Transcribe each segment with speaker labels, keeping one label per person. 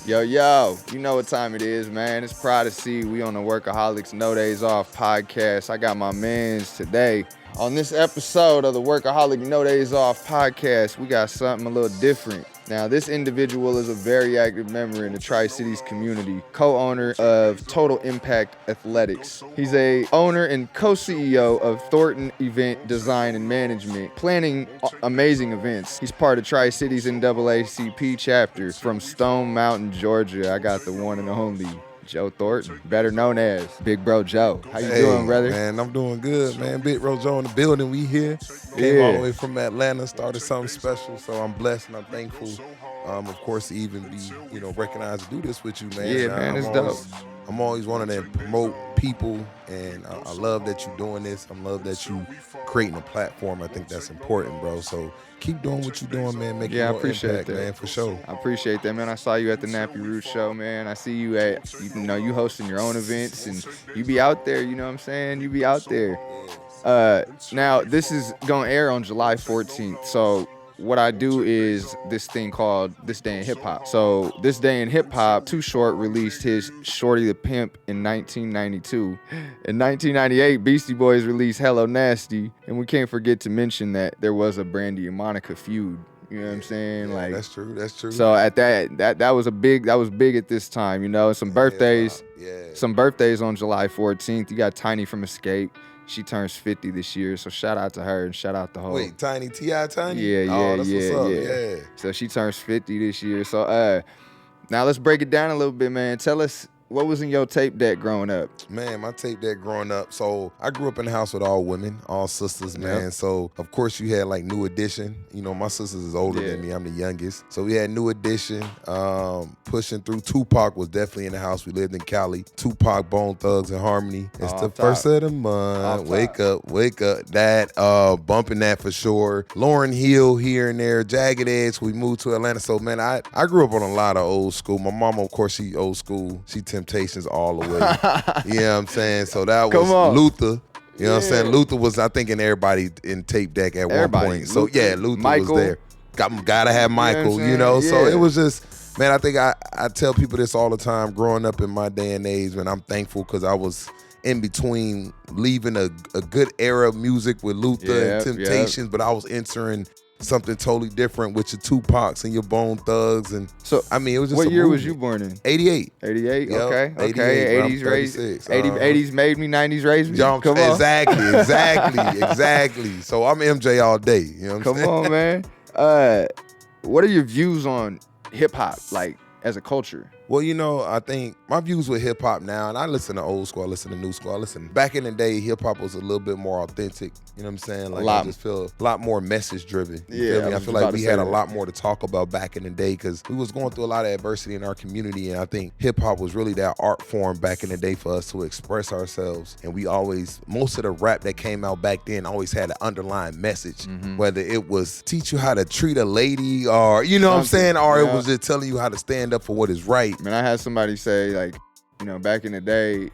Speaker 1: Yo, you know what time it is, man. It's Prota-C. We on the Workaholics No Days Off podcast. I got my mans today. On this episode of the Workaholic No Days Off podcast, we got something a little different. Now, this individual is a very active member in the Tri-Cities community, co-owner of Total Impact Athletics. He's a owner and co-CEO of Thorton Event Design and Management, planning amazing events. He's part of Tri-Cities NAACP chapter from Stone Mountain, Georgia. I got the one and only Joe Thorton, better known as Big Bro Joe. How you doing, brother?
Speaker 2: Man, I'm doing good, man. Big Bro Joe in the building. We here. Came all the way from Atlanta, started something special. So I'm blessed and I'm thankful, of course, to even be, recognized to do this with you, man.
Speaker 1: Yeah, man, it's dope.
Speaker 2: I'm always wanting to promote people, and I love that you're doing this. I love that you creating a platform. I think that's important, bro. So keep doing what you're doing, man. Make
Speaker 1: I appreciate
Speaker 2: impact,
Speaker 1: that,
Speaker 2: man, for sure.
Speaker 1: I appreciate that, man. I saw you at the Nappy Roots show, man. I see you at, you hosting your own events, and you be out there. You know what I'm saying? You be out there. Now this is gonna air on July 14th, so what I do is this thing called This Day in Hip Hop. So This Day in Hip Hop, Too Short released his Shorty the Pimp in 1992. In 1998, Beastie Boys released Hello Nasty, and we can't forget to mention that there was a Brandy and Monica feud. You know what I'm saying?
Speaker 2: Yeah, that's true.
Speaker 1: So at that was big at this time, some birthdays. Some birthdays on July 14th. You got Tiny from Escape. She turns 50 this year, so shout out to her and shout out to Ho.
Speaker 2: Wait, Tiny, T.I. Tiny?
Speaker 1: Yeah.
Speaker 2: What's up. Yeah.
Speaker 1: So she turns 50 this year. So now let's break it down a little bit, man. Tell us, what was in your tape deck growing up?
Speaker 2: Man, my tape deck growing up. So I grew up in a house with all women, all sisters, man. Yep. So of course you had like New Edition. My sisters is older than me. I'm the youngest. So we had New Edition. Pushing through. Tupac was definitely in the house. We lived in Cali. Tupac, Bone Thugs and Harmony. It's the first of the month. Wake up. That bumping that for sure. Lauryn Hill here and there. Jagged Edge. We moved to Atlanta. So man, I grew up on a lot of old school. My mama, of course, she old school. She Temptations all the way. You know what I'm saying? So that was Luther. You know what I'm saying? Luther was, I think, in everybody in tape deck at one point. So Luther Michael was there. Gotta have Michael, So it was just, man, I think I tell people this all the time. Growing up in my day and age, man, I'm thankful because I was in between leaving a good era of music with Luther and Temptations, but I was entering something totally different with your Tupacs and your Bone Thugs. And so, I mean, it was just
Speaker 1: what year was you born in?
Speaker 2: 88.
Speaker 1: 88?
Speaker 2: Yep.
Speaker 1: Okay.
Speaker 2: 88,
Speaker 1: 80s raised. 80s made me, 90s raised me. Come on.
Speaker 2: Exactly. So I'm MJ all day. You know what I'm saying?
Speaker 1: Come on, man. What are your views on hip hop, like, as a culture?
Speaker 2: Well, I think my views with hip hop now, and I listen to old school, I listen to new school, I listen. Back in the day, hip hop was a little bit more authentic. You know what I'm saying? Like, I just feel a lot more message driven. You feel me? I feel like we had a lot more to talk about back in the day because we was going through a lot of adversity in our community, and I think hip hop was really that art form back in the day for us to express ourselves. And we always, most of the rap that came out back then always had an underlying message, whether it was teach you how to treat a lady or, you know what I'm saying? Or it was just telling you how to stand up for what is right.
Speaker 1: Man, I had somebody say, like, back in the day,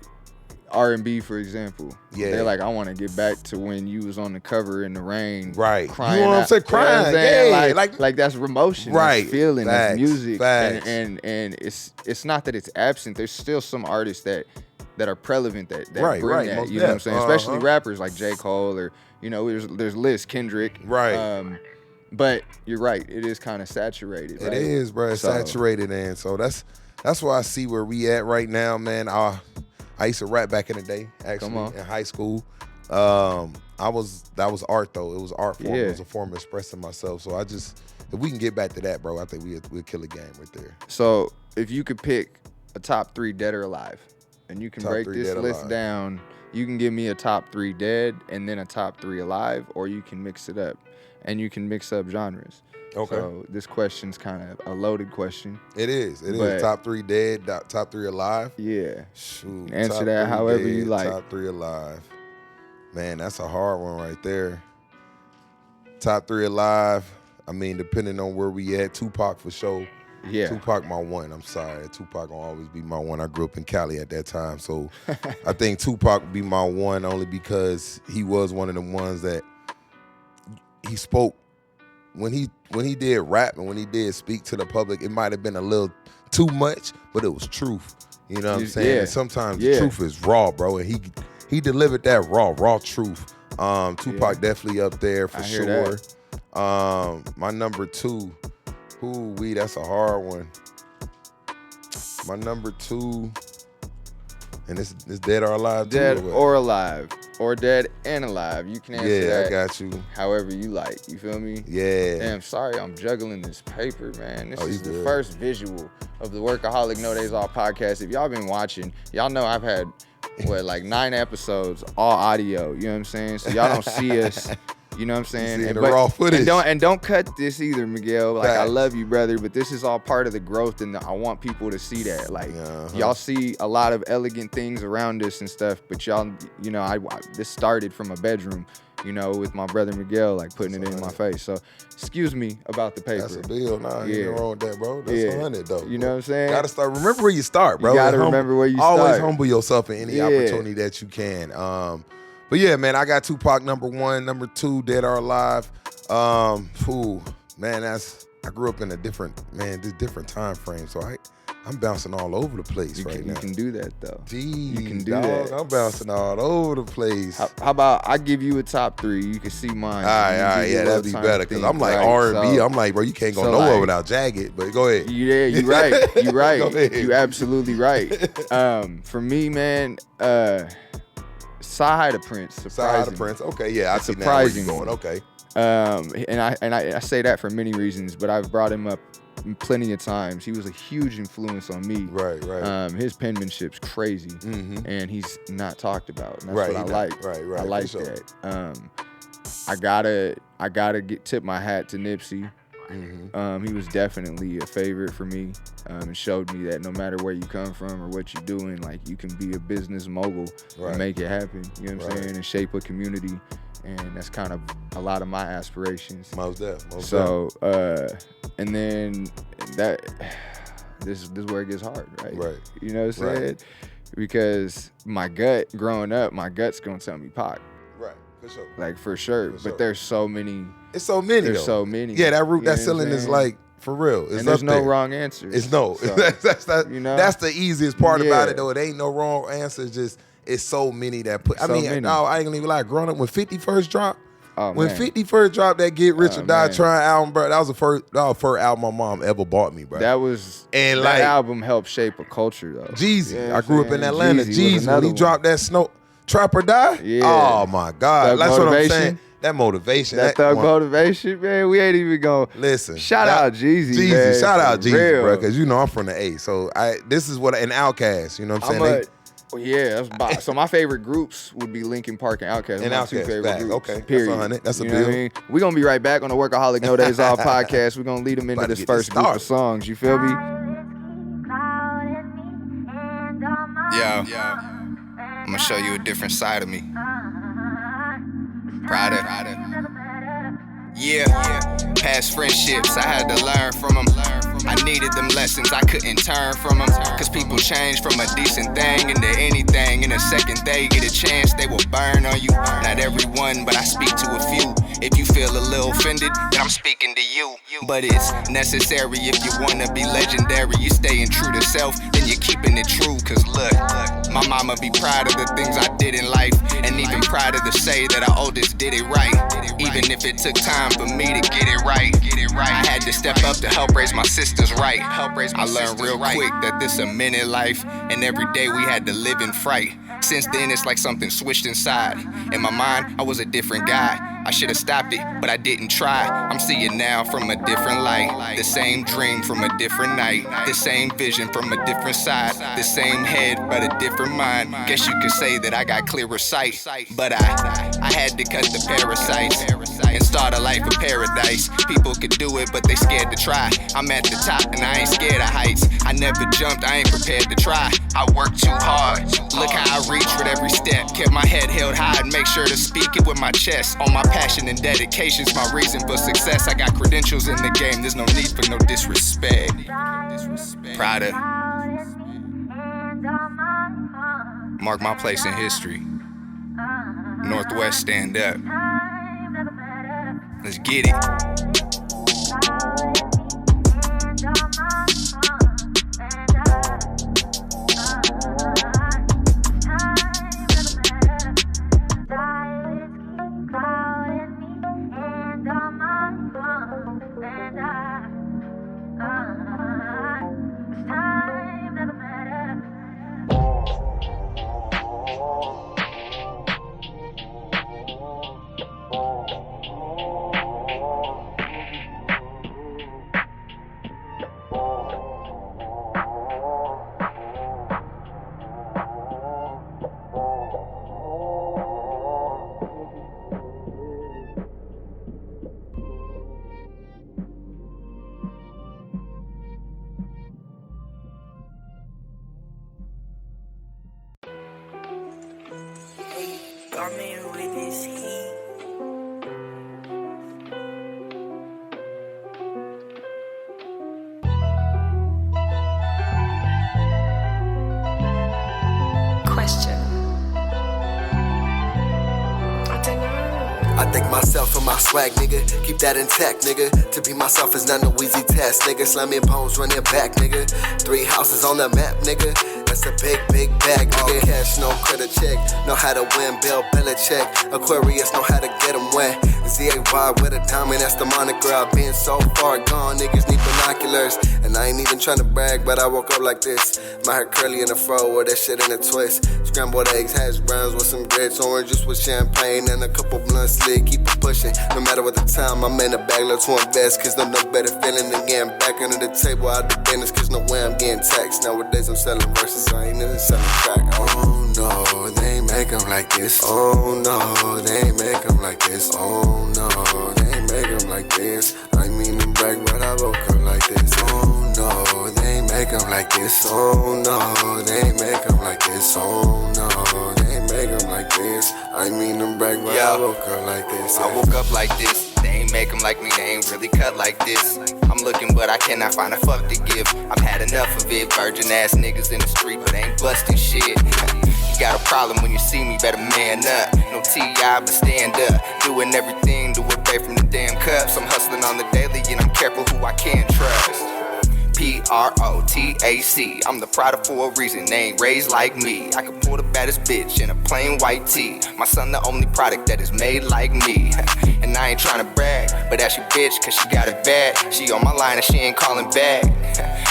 Speaker 1: R&B, for example. They're like, I want to get back to when you was on the cover in the rain,
Speaker 2: right?
Speaker 1: Crying,
Speaker 2: you know what I'm saying? Crying,
Speaker 1: like that's emotion,
Speaker 2: right?
Speaker 1: That's feeling, that's music,
Speaker 2: facts.
Speaker 1: And it's not that it's absent. There's still some artists that are prevalent that
Speaker 2: bring
Speaker 1: that. You know what I'm saying? Especially rappers like J. Cole or there's Liz Kendrick,
Speaker 2: right?
Speaker 1: But you're right, it is kind of saturated.
Speaker 2: It is, bro. It's saturated, and so that's why I see where we at right now, man. I used to rap back in the day, actually, in high school. That was art, though. It was art form. It was a form of expressing myself. So if we can get back to that, bro, I think we'll kill a game right there.
Speaker 1: So if you could pick a top 3 dead or alive, and you can break this list down, you can give me a top 3 dead and then a top 3 alive, or you can mix it up, and you can mix up genres.
Speaker 2: Okay.
Speaker 1: So this question's kind of a loaded question.
Speaker 2: It is. Top 3 dead, top 3 alive.
Speaker 1: Yeah.
Speaker 2: Shoot.
Speaker 1: Answer that however dead, you like.
Speaker 2: Top 3 alive. Man, that's a hard one right there. Top 3 alive. I mean, depending on where we at, Tupac for sure.
Speaker 1: Yeah.
Speaker 2: Tupac my one. I'm sorry. Tupac gonna always be my one. I grew up in Cali at that time. So I think Tupac would be my one only because he was one of the ones that he spoke when he did rap and when he did speak to the public, it might have been a little too much, but it was truth. You know what I'm saying?
Speaker 1: Yeah.
Speaker 2: And sometimes the truth is raw, bro. And he delivered that raw truth. Tupac definitely up there for sure. My number 2, that's a hard one. My number 2, and it's Dead or Alive too.
Speaker 1: Dead or Alive, or Dead and Alive. You can answer that.
Speaker 2: I got you.
Speaker 1: However you like. You feel me?
Speaker 2: Yeah.
Speaker 1: Damn, sorry, I'm juggling this paper, man. This is the
Speaker 2: good.
Speaker 1: first visual of the Workaholic No Days Off podcast. If y'all been watching, y'all know I've had 9 episodes, all audio. You know what I'm saying? So y'all don't see us. You know what I'm saying?
Speaker 2: And, the raw footage.
Speaker 1: And don't cut this either, Miguel. Like, I love you, brother, but this is all part of the growth, and I want people to see that. Like, y'all see a lot of elegant things around us and stuff, but y'all, you know, this started from a bedroom, you know, with my brother Miguel, like, putting it in my face. So, excuse me about the paper.
Speaker 2: That's a bill. Nah, you ain't wrong with that, bro. That's 100, though.
Speaker 1: You know what I'm saying?
Speaker 2: Gotta start. Remember where you start, bro.
Speaker 1: You gotta remember where you start.
Speaker 2: Always humble yourself in any opportunity that you can. But yeah, man, I got Tupac number 1, number 2, Dead or Alive. Man, I grew up in a different time frame, so I'm bouncing all over the place now.
Speaker 1: You can do that though.
Speaker 2: Jeez,
Speaker 1: you can do
Speaker 2: dog,
Speaker 1: that.
Speaker 2: I'm bouncing all over the place.
Speaker 1: How about I give you a top 3? You can see mine.
Speaker 2: All right, yeah, that'd be better because I'm like R&B. I'm like, bro, you can't go nowhere without Jagged. But go ahead.
Speaker 1: Yeah, you're right. You're right.
Speaker 2: Go ahead.
Speaker 1: You're absolutely right. For me, man, Side of Prince.
Speaker 2: Side of Prince. Okay, yeah, I see now where you're going. Okay.
Speaker 1: And I say that for many reasons, but I've brought him up plenty of times. He was a huge influence on me.
Speaker 2: Right.
Speaker 1: His penmanship's crazy, and he's not talked about. And that's what I like.
Speaker 2: Right.
Speaker 1: I like that. I gotta tip my hat to Nipsey. He was definitely a favorite for me, and showed me that no matter where you come from or what you're doing, like, you can be a business mogul and make it happen. You know what I'm saying? And shape a community, and that's kind of a lot of my aspirations.
Speaker 2: Most definitely.
Speaker 1: So, and then this is where it gets hard, right?
Speaker 2: Right.
Speaker 1: You know what I'm saying?
Speaker 2: Right.
Speaker 1: Because my gut's gonna tell me Pac.
Speaker 2: Right. For sure.
Speaker 1: Like, for sure. But there's so many.
Speaker 2: It's so many.
Speaker 1: There's so many.
Speaker 2: Yeah, that ceiling is like, for real. It's
Speaker 1: and there's no
Speaker 2: there.
Speaker 1: wrong answer.
Speaker 2: It's no.
Speaker 1: So,
Speaker 2: you know? That's the easiest part about it, though. It ain't no wrong answer. It's just, it's so many that put. I ain't gonna even lie. Growing up, when 50 first dropped, when 50 first dropped that Get Rich or Die Trying album, bro, that was the first album my mom ever bought me, bro.
Speaker 1: That album helped shape a culture, though.
Speaker 2: Jeezy. I grew up in Atlanta. Jeezy, when he dropped that Snow Trap or Die, oh my God. That's what I'm saying. That motivation.
Speaker 1: That thug motivation, man. We ain't even gonna
Speaker 2: listen.
Speaker 1: Shout out Jeezy, man.
Speaker 2: Shout out Jeezy, bro. Because you know I'm from the A. So this is what an Outkast. You know what I'm saying?
Speaker 1: That's so my favorite groups would be Linkin Park and Outkast.
Speaker 2: And
Speaker 1: my 2 favorite groups.
Speaker 2: Okay,
Speaker 1: period.
Speaker 2: That's 100. That's a
Speaker 1: you
Speaker 2: bill.
Speaker 1: Know what I mean? We're gonna be right back on the Workaholic No Days Off podcast. We're gonna lead them into this first group of songs. You feel me? Yeah. I'm gonna show you a different side of me. Prada. Yeah. Past friendships, I had to learn from them. I needed them lessons, I couldn't turn from them. Cause people change from a decent thing into anything. In a second they get a chance, they will burn on you. Not everyone, but I speak to a few. If you feel a little offended, then I'm speaking to you. But it's necessary if you wanna be legendary. You staying true to self, then you're keeping it true. Cause look, my mama be proud of the things I did in life. And even prouder to say that our oldest did it right. Even if it took time for me to get it right. I had to step up to help raise my sisters right. I learned real quick that this a minute life. And every day we had to live in fright. Since then it's like something switched inside. In my mind, I was a different guy. I should have stopped it, but I didn't try. I'm seeing now from a different light. The same dream from a different night. The same vision from a different side. The same head, but a different mind. Guess you could say that I got clearer sight. But I had to cut the parasites and start a life of paradise. People could do it, but they scared to try. I'm at the top and I ain't scared of heights. I never jumped, I ain't prepared to try. I worked too hard. Look how I reached with every step. Kept my head held high and make sure to speak it with my chest. On my passion and dedication's my reason for success. I got credentials in the game, there's no need for no disrespect. Prada. Mark my place in history. Northwest, stand up. Let's get it.
Speaker 3: Coming with this heat.
Speaker 4: Question.
Speaker 5: I thank myself for my swag, nigga. Keep that intact, nigga. To be myself is not no easy task, nigga. Slamming poems, running back, nigga. 3 houses on the map, nigga. That's a big, big bag, nigga. Cash, no credit check. Know how to win, Bill Belichick. Aquarius, know how to get them wet. ZvyDiemand with a diamond, that's the moniker. I've been so far gone, niggas need binoculars. And I ain't even trying to brag, but I woke up like this. My hair curly in the fro, with that shit in a twist. Scrambled eggs, hash browns with some grits. Orange juice with champagne and a couple blunts lit. Keep it pushing, no matter what the time. I'm in the bag, let's to invest. Cause no better feeling than getting back under the table out the business. Cause no way I'm getting taxed. Nowadays I'm selling verses, I ain't even selling crack. Oh no, they ain't make them like this. Oh no, they ain't make them like this. Oh no, they ain't make them like this. I mean to brag, but I woke up like this. Oh no, they ain't make them like this. Oh no, they ain't make them like this. Oh no, they ain't make them like this. I mean to brag, but I woke up like this.
Speaker 6: I woke up like this. They ain't make them like me, they ain't really cut like this. I'm looking, but I cannot find a fuck to give. I've had enough of it. Virgin ass niggas in the street, but ain't busting shit. You got a problem when you see me, better man up. No T.I., but stand up. Doing everything to away from the damn cups. I'm hustling on the daily, and I'm careful who I can trust. Prota-C. I'm the product for a reason, they ain't raised like me. I can pull the baddest bitch in a plain white tee. My son the only product that is made like me. And I ain't tryna brag, but that's your bitch, cause she got it bad. She on my line and she ain't calling back.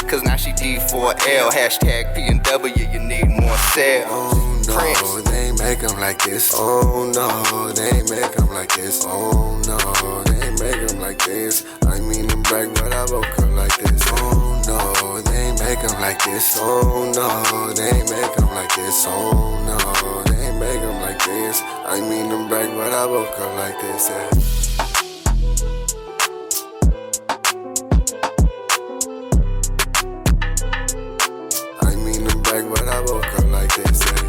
Speaker 6: Cause now she D4L, hashtag P&W, you need more sales.
Speaker 5: Oh no, they ain't make them like this. Oh no, they ain't make them like this. Oh no, they ain't make them like this. I mean to brag, but I woke up like this. Oh no, they ain't make them like this. Oh no, they ain't make them like this. Oh no, they ain't make them like this. I mean to brag, but I woke up like this. Yeah. But I woke up like this, yeah.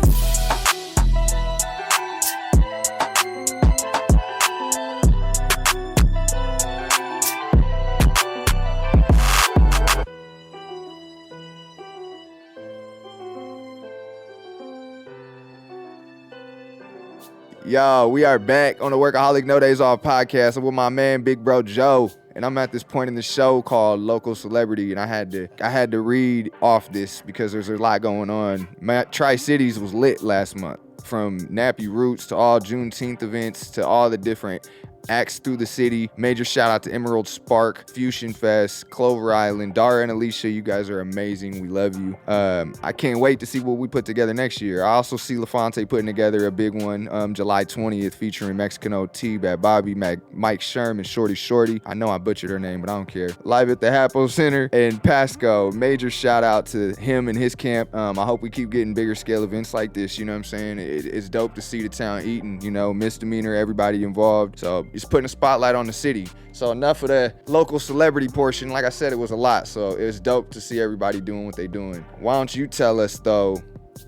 Speaker 1: Yo, we are back on the Workaholic No Days Off podcast. I'm with my man, Big Bro Joe. And I'm at this point in the show called Local Celebrity, and I had to read off this because there's a lot going on. Tri-Cities was lit last month, from Nappy Roots to all Juneteenth events to all the different acts through the city. Major shout out to Emerald Spark, Fusion Fest, Clover Island, Dara and Alicia. You guys are amazing. We love you. I can't wait to see what we put together next year. I also see LaFonte putting together a big one, July 20th, featuring Mexican OT, Bad Bobby, Mike Sherman, Shorty. I know I butchered her name, but I don't care. Live at the Hapo Center in Pasco. Major shout out to him and his camp. I hope we keep getting bigger scale events like this. You know what I'm saying? It's dope to see the town eating, misdemeanor, everybody involved. So it's putting a spotlight on the city. So enough of the local celebrity portion. Like I said, it was a lot. So it's dope to see everybody doing what they doing. Why don't you tell us though,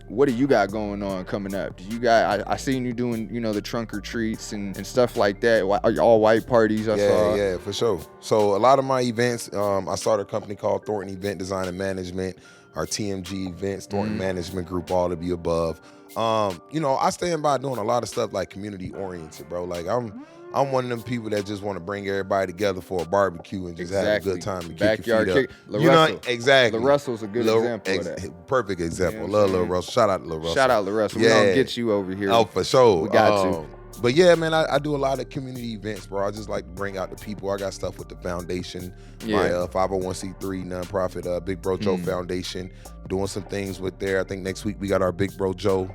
Speaker 1: what do you got going on coming up? Do you got? I seen you doing, the trunk or treats and stuff like that. All white parties. I saw.
Speaker 2: Yeah, for sure. So a lot of my events, I started a company called Thorton Event Design and Management. Our TMG events, Thornton Management Group, all of the above. I stand by doing a lot of stuff like community oriented, bro. Like I'm one of them people that just want to bring everybody together for a barbecue and just have a good time and
Speaker 1: backyard
Speaker 2: kick your feet
Speaker 1: kick.
Speaker 2: up. Exactly.
Speaker 1: La Russell's a good example of that.
Speaker 2: Perfect example. Love Lil Russell. Shout out to Lil Russell.
Speaker 1: Shout out to Russell. Yeah. We're gonna get you over here.
Speaker 2: Oh, for sure.
Speaker 1: We got to.
Speaker 2: But yeah, man, I do a lot of community events, bro. I just like to bring out the people. I got stuff with the foundation, my 501c3 nonprofit, Big Bro Joe Foundation, doing some things with there. I think next week we got our Big Bro Joe,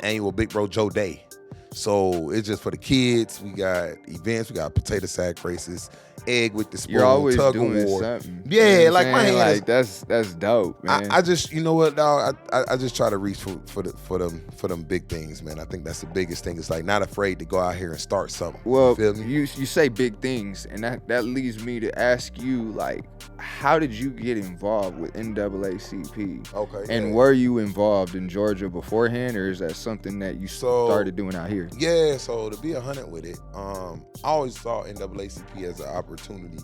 Speaker 2: annual Big Bro Joe Day. So it's just for the kids. We got events, we got potato sack races, egg with the spoon,
Speaker 1: You're always
Speaker 2: tug
Speaker 1: doing
Speaker 2: of war.
Speaker 1: something.
Speaker 2: Yeah,
Speaker 1: you know
Speaker 2: like my hand
Speaker 1: like that's dope, man.
Speaker 2: I just, you know what, dog? I just try to reach for them big things, man. I think that's the biggest thing. It's like not afraid to go out here and start something.
Speaker 1: Well,
Speaker 2: you feel me?
Speaker 1: you say big things, and that leads me to ask you, like, how did you get involved with NAACP?
Speaker 2: Okay.
Speaker 1: And were you involved in Georgia beforehand, or is that something that you started doing out here?
Speaker 2: Yeah, so to be 100 with it, I always saw NAACP as an opportunity,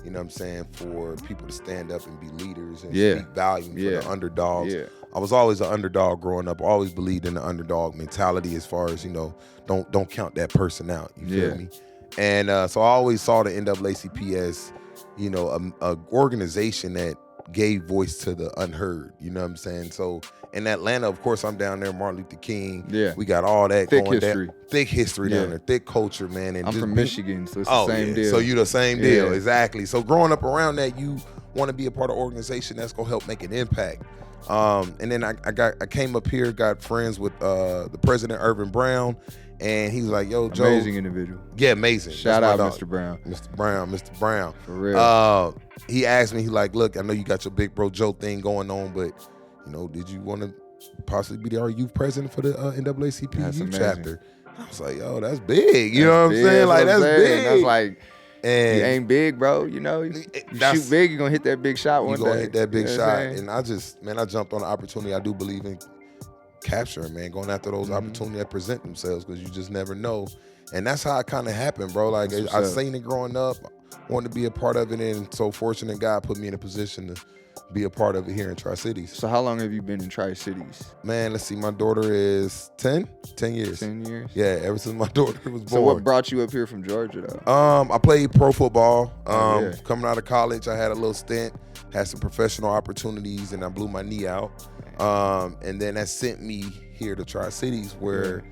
Speaker 2: you know what I'm saying, for people to stand up and be leaders and speak value for the underdogs. Yeah. I was always an underdog growing up. I always believed in the underdog mentality as far as, you know, don't count that person out. You feel me? And so I always saw the NAACP as, you know, a organization that gave voice to the unheard. You know what I'm saying? So in Atlanta, of course, I'm down there, Martin Luther King. Yeah. We got all that
Speaker 1: thick
Speaker 2: going
Speaker 1: history.
Speaker 2: down. Thick history down there. Thick culture, man. And
Speaker 1: I'm from Michigan, so it's the same deal.
Speaker 2: So you the same deal, exactly. So growing up around that, you want to be a part of an organization that's gonna help make an impact. And then I came up here, got friends with the president, Irvin Brown, and he was like, yo, Joe.
Speaker 1: Amazing individual.
Speaker 2: Yeah, amazing.
Speaker 1: Shout out Mr. Brown.
Speaker 2: Mr. Brown.
Speaker 1: For real.
Speaker 2: He asked me, he like, look, I know you got your Big Bro Joe thing going on, but, you know, did you want to possibly be our youth president for the NAACP youth chapter? I was like, yo, that's big. You know what I'm saying? Like, that's big.
Speaker 1: That's like,
Speaker 2: and
Speaker 1: you ain't big, bro. You know, you shoot big, you're going to hit that big shot one day.
Speaker 2: You're going to hit that big shot. And I jumped on the opportunity. I do believe in capturing, man, going after those opportunities that present themselves, because you just never know. And that's how it kind of happened, bro. Like, I seen it growing up, wanted to be a part of it, and so fortunate God put me in a position to be a part of it here in Tri-Cities.
Speaker 1: So how long have you been in Tri-Cities?
Speaker 2: Man, let's see, my daughter is 10 years. 10 years? Yeah, ever since my daughter was born.
Speaker 1: So what brought you up here from Georgia, though?
Speaker 2: I played pro football. Coming out of college, I had a little stint, had some professional opportunities, and I blew my knee out. And then that sent me here to Tri-Cities, where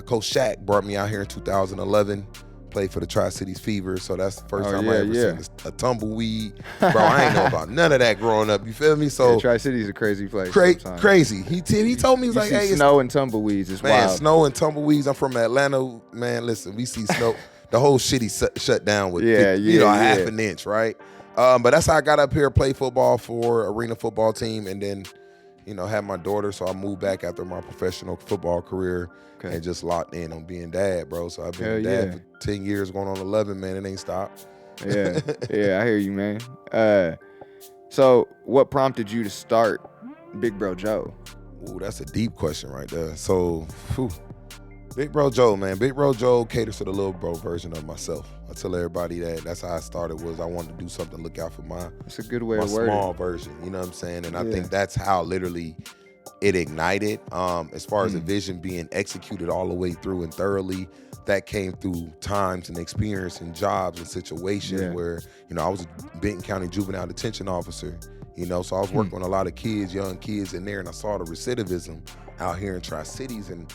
Speaker 2: Coach Shaq brought me out here in 2011. Played for the Tri-Cities Fever, so that's the first time I ever seen a tumbleweed. Bro, I ain't know about none of that growing up. You feel me? So
Speaker 1: Tri-Cities is a crazy place.
Speaker 2: Crazy. He told me, he's like, hey,
Speaker 1: snow and tumbleweeds. It's wild.
Speaker 2: Snow and tumbleweeds. I'm from Atlanta, man. Listen, we see snow. The whole city shut down with a half an inch, right? But that's how I got up here, play football for arena football team, and then, you know, had my daughter, so I moved back after my professional football career and just locked in on being dad, bro. So I've been dad for 10 years, going on 11, man. It ain't stopped.
Speaker 1: Yeah, I hear you, man. So what prompted you to start Big Bro Joe?
Speaker 2: Ooh, that's a deep question right there. So, Big Bro Joe, man. Big Bro Joe caters to the little bro version of myself. I tell everybody that's how I started, was I wanted to do something, look out for my
Speaker 1: That's a good way of wording.
Speaker 2: Small version, you know what I'm saying? And I think that's how literally it ignited. As far as the vision being executed all the way through and thoroughly, that came through times and experience and jobs and situations where, you know, I was a Benton County juvenile detention officer, you know, so I was working with a lot of kids, young kids in there, and I saw the recidivism out here in Tri-Cities. And,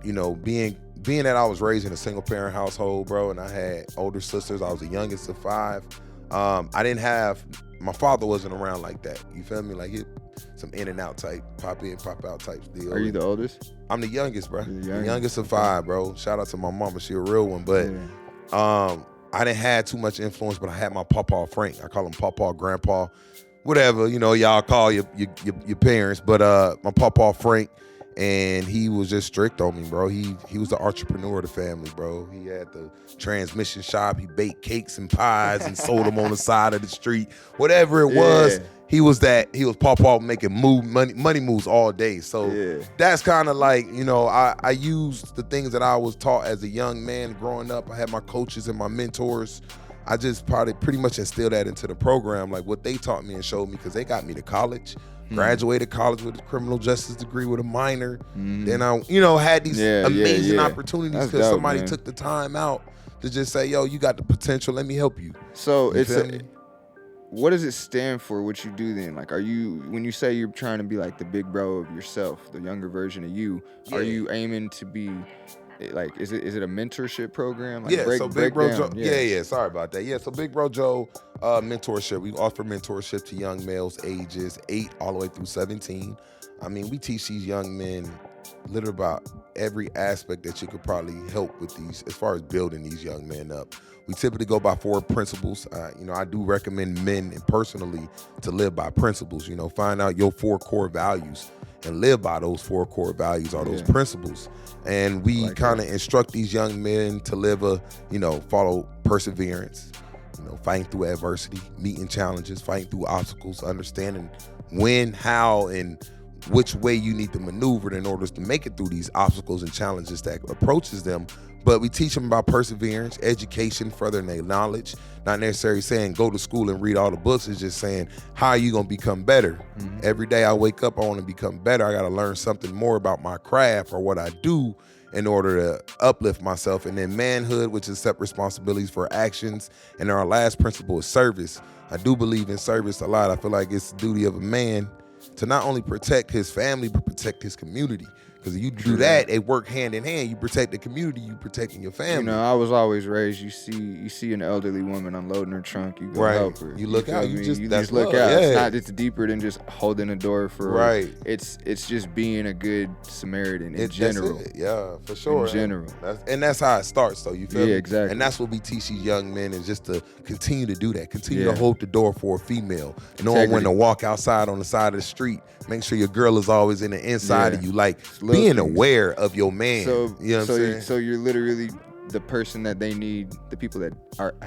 Speaker 2: you know, being that I was raised in a single parent household, bro, and I had older sisters, I was the youngest of 5. My father wasn't around like that. You feel me? Like some in and out type, pop in, pop out type deal.
Speaker 1: Are you the oldest?
Speaker 2: I'm the youngest, bro. The youngest of 5, bro. Shout out to my mama, she a real one. But I didn't have too much influence, but I had my pawpaw Frank. I call him pawpaw, grandpa, whatever, you know, y'all call your parents. But my pawpaw Frank, and he was just strict on me, bro. He was the entrepreneur of the family, bro. He had the transmission shop. He baked cakes and pies and sold them on the side of the street. Whatever it was, he was pawpaw making money moves all day. So that's kind of like, you know, I used the things that I was taught as a young man growing up. I had my coaches and my mentors. I just probably pretty much instilled that into the program, like what they taught me and showed me, because they got me to college. Graduated college with a criminal justice degree with a minor. Then I, you know, had these amazing opportunities because somebody took the time out to just say, yo, you got the potential, let me help you.
Speaker 1: So what does it stand for, what you do then? Like, when you say you're trying to be like the big bro of yourself, the younger version of you, are you aiming to be, like, is it a mentorship program? Like
Speaker 2: so Big Bro Joe, sorry about that. Yeah, so Big Bro Joe mentorship. We offer mentorship to young males ages 8 all the way through 17. I mean, we teach these young men literally about every aspect that you could probably help with these, as far as building these young men up. We typically go by 4 principles. I do recommend men and personally to live by principles. Find out your 4 core values and live by those 4 core values or those principles. And we kind of instruct these young men to live follow perseverance, fighting through adversity, meeting challenges, fighting through obstacles, understanding when, how, and which way you need to maneuver in order to make it through these obstacles and challenges that approaches them. But we teach them about perseverance, education, furthering their knowledge. Not necessarily saying go to school and read all the books. It's just saying, how are you going to become better? Mm-hmm. Every day I wake up, I want to become better. I got to learn something more about my craft or what I do in order to uplift myself. And then manhood, which is accept responsibilities for actions. And our last principle is service. I do believe in service a lot. I feel like it's the duty of a man to not only protect his family, but protect his community. Because if you do that, they work hand in hand. You protect the community, you protecting your family.
Speaker 1: I was always raised, you see an elderly woman unloading her trunk, you go help her.
Speaker 2: You look out. You just
Speaker 1: look out.
Speaker 2: Yeah.
Speaker 1: It's deeper than just holding a door for her.
Speaker 2: Right.
Speaker 1: It's just being a good Samaritan in general.
Speaker 2: That's it. Yeah, for sure.
Speaker 1: In general.
Speaker 2: That's how it starts, though. You feel me?
Speaker 1: Yeah, exactly.
Speaker 2: And that's what we teach these young men, is just to continue to do that. Continue to hold the door for a female. Knowing when to walk outside on the side of the street. Make sure your girl is always in the inside of you. Like, being aware of your man.
Speaker 1: So,
Speaker 2: you know what I'm saying?
Speaker 1: So you're literally the person that they need, the people that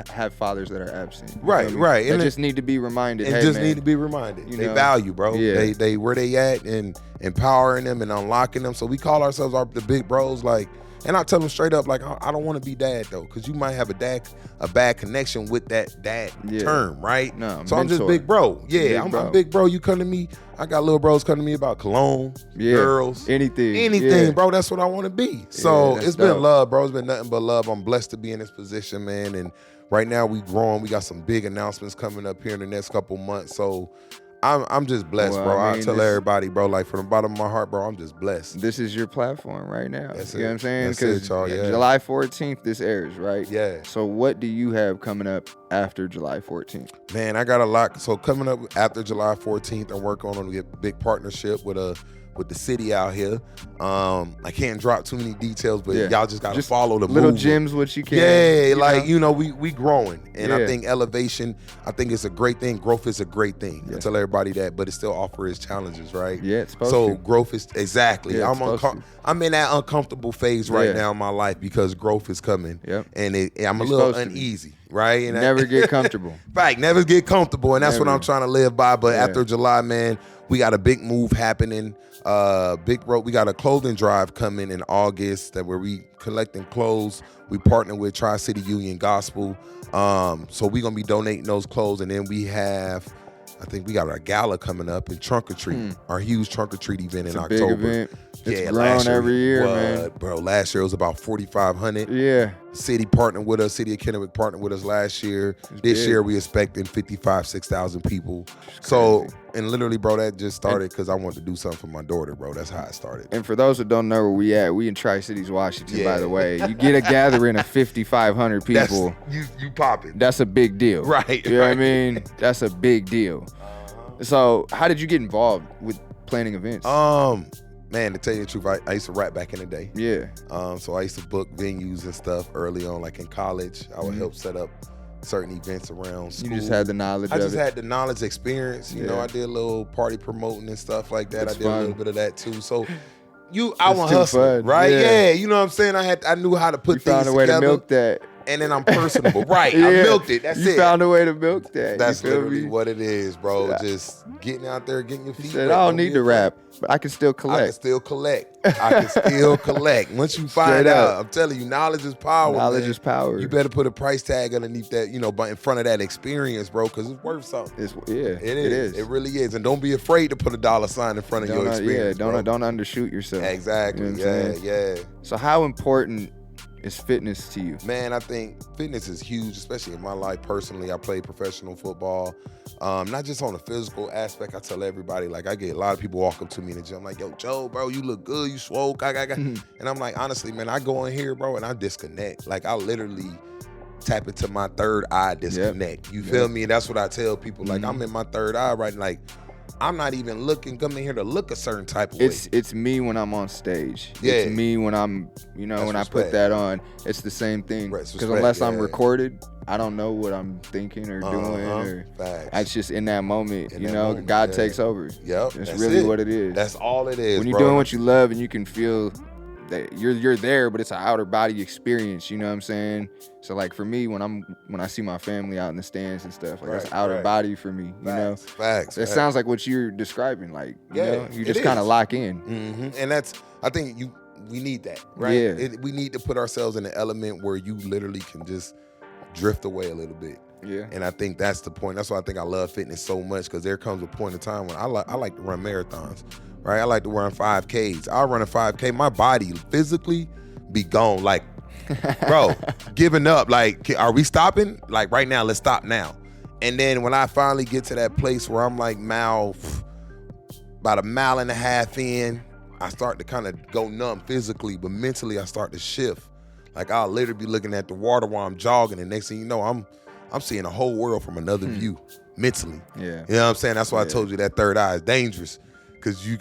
Speaker 1: have fathers that are absent.
Speaker 2: Right.
Speaker 1: They just need to be reminded.
Speaker 2: Need to be reminded. They value, bro.
Speaker 1: Yeah.
Speaker 2: They where they at, and empowering them and unlocking them. So we call ourselves the big bros, like. And I tell them straight up, like, I don't want to be dad, though, because you might have a bad connection with that dad term, right?
Speaker 1: No,
Speaker 2: so I'm just big bro. Yeah, I'm big bro. You come to me. I got little bros come to me about cologne, girls, anything, bro. That's what I want to be. So it's been love, bro. It's been nothing but love. I'm blessed to be in this position, man. And right now we growing. We got some big announcements coming up here in the next couple months. So I'm just blessed, bro. I tell everybody, bro, like, from the bottom of my heart, bro, I'm just blessed.
Speaker 1: This is your platform right now.
Speaker 2: That's
Speaker 1: you know what I'm saying?
Speaker 2: That's it, y'all. Yeah.
Speaker 1: July 14th, this airs, right?
Speaker 2: Yeah.
Speaker 1: So what do you have coming up after July 14th?
Speaker 2: Man, I got a lot. So coming up after July 14th, I'm working on a big partnership with the city out here. I can't drop too many details, but y'all just gotta follow the
Speaker 1: little
Speaker 2: movement.
Speaker 1: Gems, what you can.
Speaker 2: Yeah, we growing, and I think elevation. I think it's a great thing. Growth is a great thing. I tell everybody that, but it still offers challenges, right?
Speaker 1: Yeah, it's supposed to.
Speaker 2: Growth is exactly.
Speaker 1: Yeah,
Speaker 2: I'm in that uncomfortable phase right now in my life because growth is coming.
Speaker 1: Yep.
Speaker 2: And I'm a little uneasy. Right? And
Speaker 1: never get comfortable.
Speaker 2: Right, never get comfortable, and that's what I'm trying to live by. But after July, man, we got a big move happening. We got a clothing drive coming in August where we collecting clothes. We partner with Tri-City Union Gospel. So we're gonna be donating those clothes, and then I think we got our gala coming up in Trunk or Treat, our huge Trunk or Treat event in October.
Speaker 1: Big event. It's grown every year, man.
Speaker 2: Bro, last year it was about 4,500.
Speaker 1: Yeah.
Speaker 2: City partnered with us. City of Kennewick partnered with us last year. This year we expecting 6,000 people. So, and literally, bro, that just started because I wanted to do something for my daughter, bro. That's how it started.
Speaker 1: And for those that don't know where we at, we in Tri-Cities, Washington, by the way. You get a gathering of 5,500 people.
Speaker 2: You popping.
Speaker 1: That's a big deal.
Speaker 2: Right.
Speaker 1: You know what I mean? That's a big deal. So how did you get involved with planning events?
Speaker 2: Man, to tell you the truth, I used to rap back in the day.
Speaker 1: Yeah.
Speaker 2: So I used to book venues and stuff early on, like in college. I would help set up certain events around school.
Speaker 1: You just had the knowledge of it.
Speaker 2: I just had the knowledge, experience. You know, I did a little party promoting and stuff like that. I did a little bit of that too. So I want to hustle, right? Yeah. You know what I'm saying? I knew how to put things together.
Speaker 1: You found a way to milk that.
Speaker 2: And then I'm personable. Right. I milked it. That's it.
Speaker 1: You found a way to milk that.
Speaker 2: That's literally what it is, bro. Yeah. Just getting out there, getting your feet wet.
Speaker 1: I don't need to rap, but I can still collect.
Speaker 2: I can still collect. Once you find out, I'm telling you, knowledge is power.
Speaker 1: Knowledge is power.
Speaker 2: You better put a price tag underneath that, but in front of that experience, bro, because it's worth something.
Speaker 1: It is.
Speaker 2: It really is. And don't be afraid to put a $sign in front of your experience.
Speaker 1: Yeah, don't undershoot yourself.
Speaker 2: Exactly. You know yeah.
Speaker 1: So how important is fitness to you?
Speaker 2: Man, I think fitness is huge, especially in my life personally. I played professional football, not just on the physical aspect. I tell everybody, like, I get a lot of people walk up to me in the gym like, yo, Joe, bro, you look good, you swole, and I'm like, honestly, man, I go in here, bro, and I disconnect. Like, I literally tap into my third eye disconnect. You feel me? And that's what I tell people. Like, I'm in my third eye right now. Like, I'm not even coming here to look a certain type of way.
Speaker 1: It's me when I'm on stage.
Speaker 2: Yeah.
Speaker 1: It's me when I'm, when I put that on. It's the same thing. Because unless I'm recorded, I don't know what I'm thinking or doing. Or it's just in that moment, God takes over.
Speaker 2: Yep.
Speaker 1: It's really what it is.
Speaker 2: That's all it is.
Speaker 1: When you're doing what you love and you can feel that you're there, but it's an outer body experience, you know what I'm saying? So like for me, when I see my family out in the stands and stuff, like that's outer body for me, you know?
Speaker 2: Facts.
Speaker 1: It sounds like what you're describing, like, you just kind of lock in.
Speaker 2: Mm-hmm. And I think we need that, right?
Speaker 1: Yeah.
Speaker 2: We need to put ourselves in an element where you literally can just drift away a little bit.
Speaker 1: Yeah.
Speaker 2: And I think that's the point. That's why I think I love fitness so much, because there comes a point in time when I like to run marathons. Right, I like to run 5Ks. I'll run a 5K. My body physically be gone. Like, bro, giving up. Like, are we stopping? Like, right now, let's stop now. And then when I finally get to that place where I'm like about a mile and a half in, I start to kind of go numb physically, but mentally I start to shift. Like, I'll literally be looking at the water while I'm jogging, and next thing you know, I'm seeing the whole world from another view mentally.
Speaker 1: Yeah.
Speaker 2: You know what I'm saying? That's why I told you that third eye is dangerous. Because you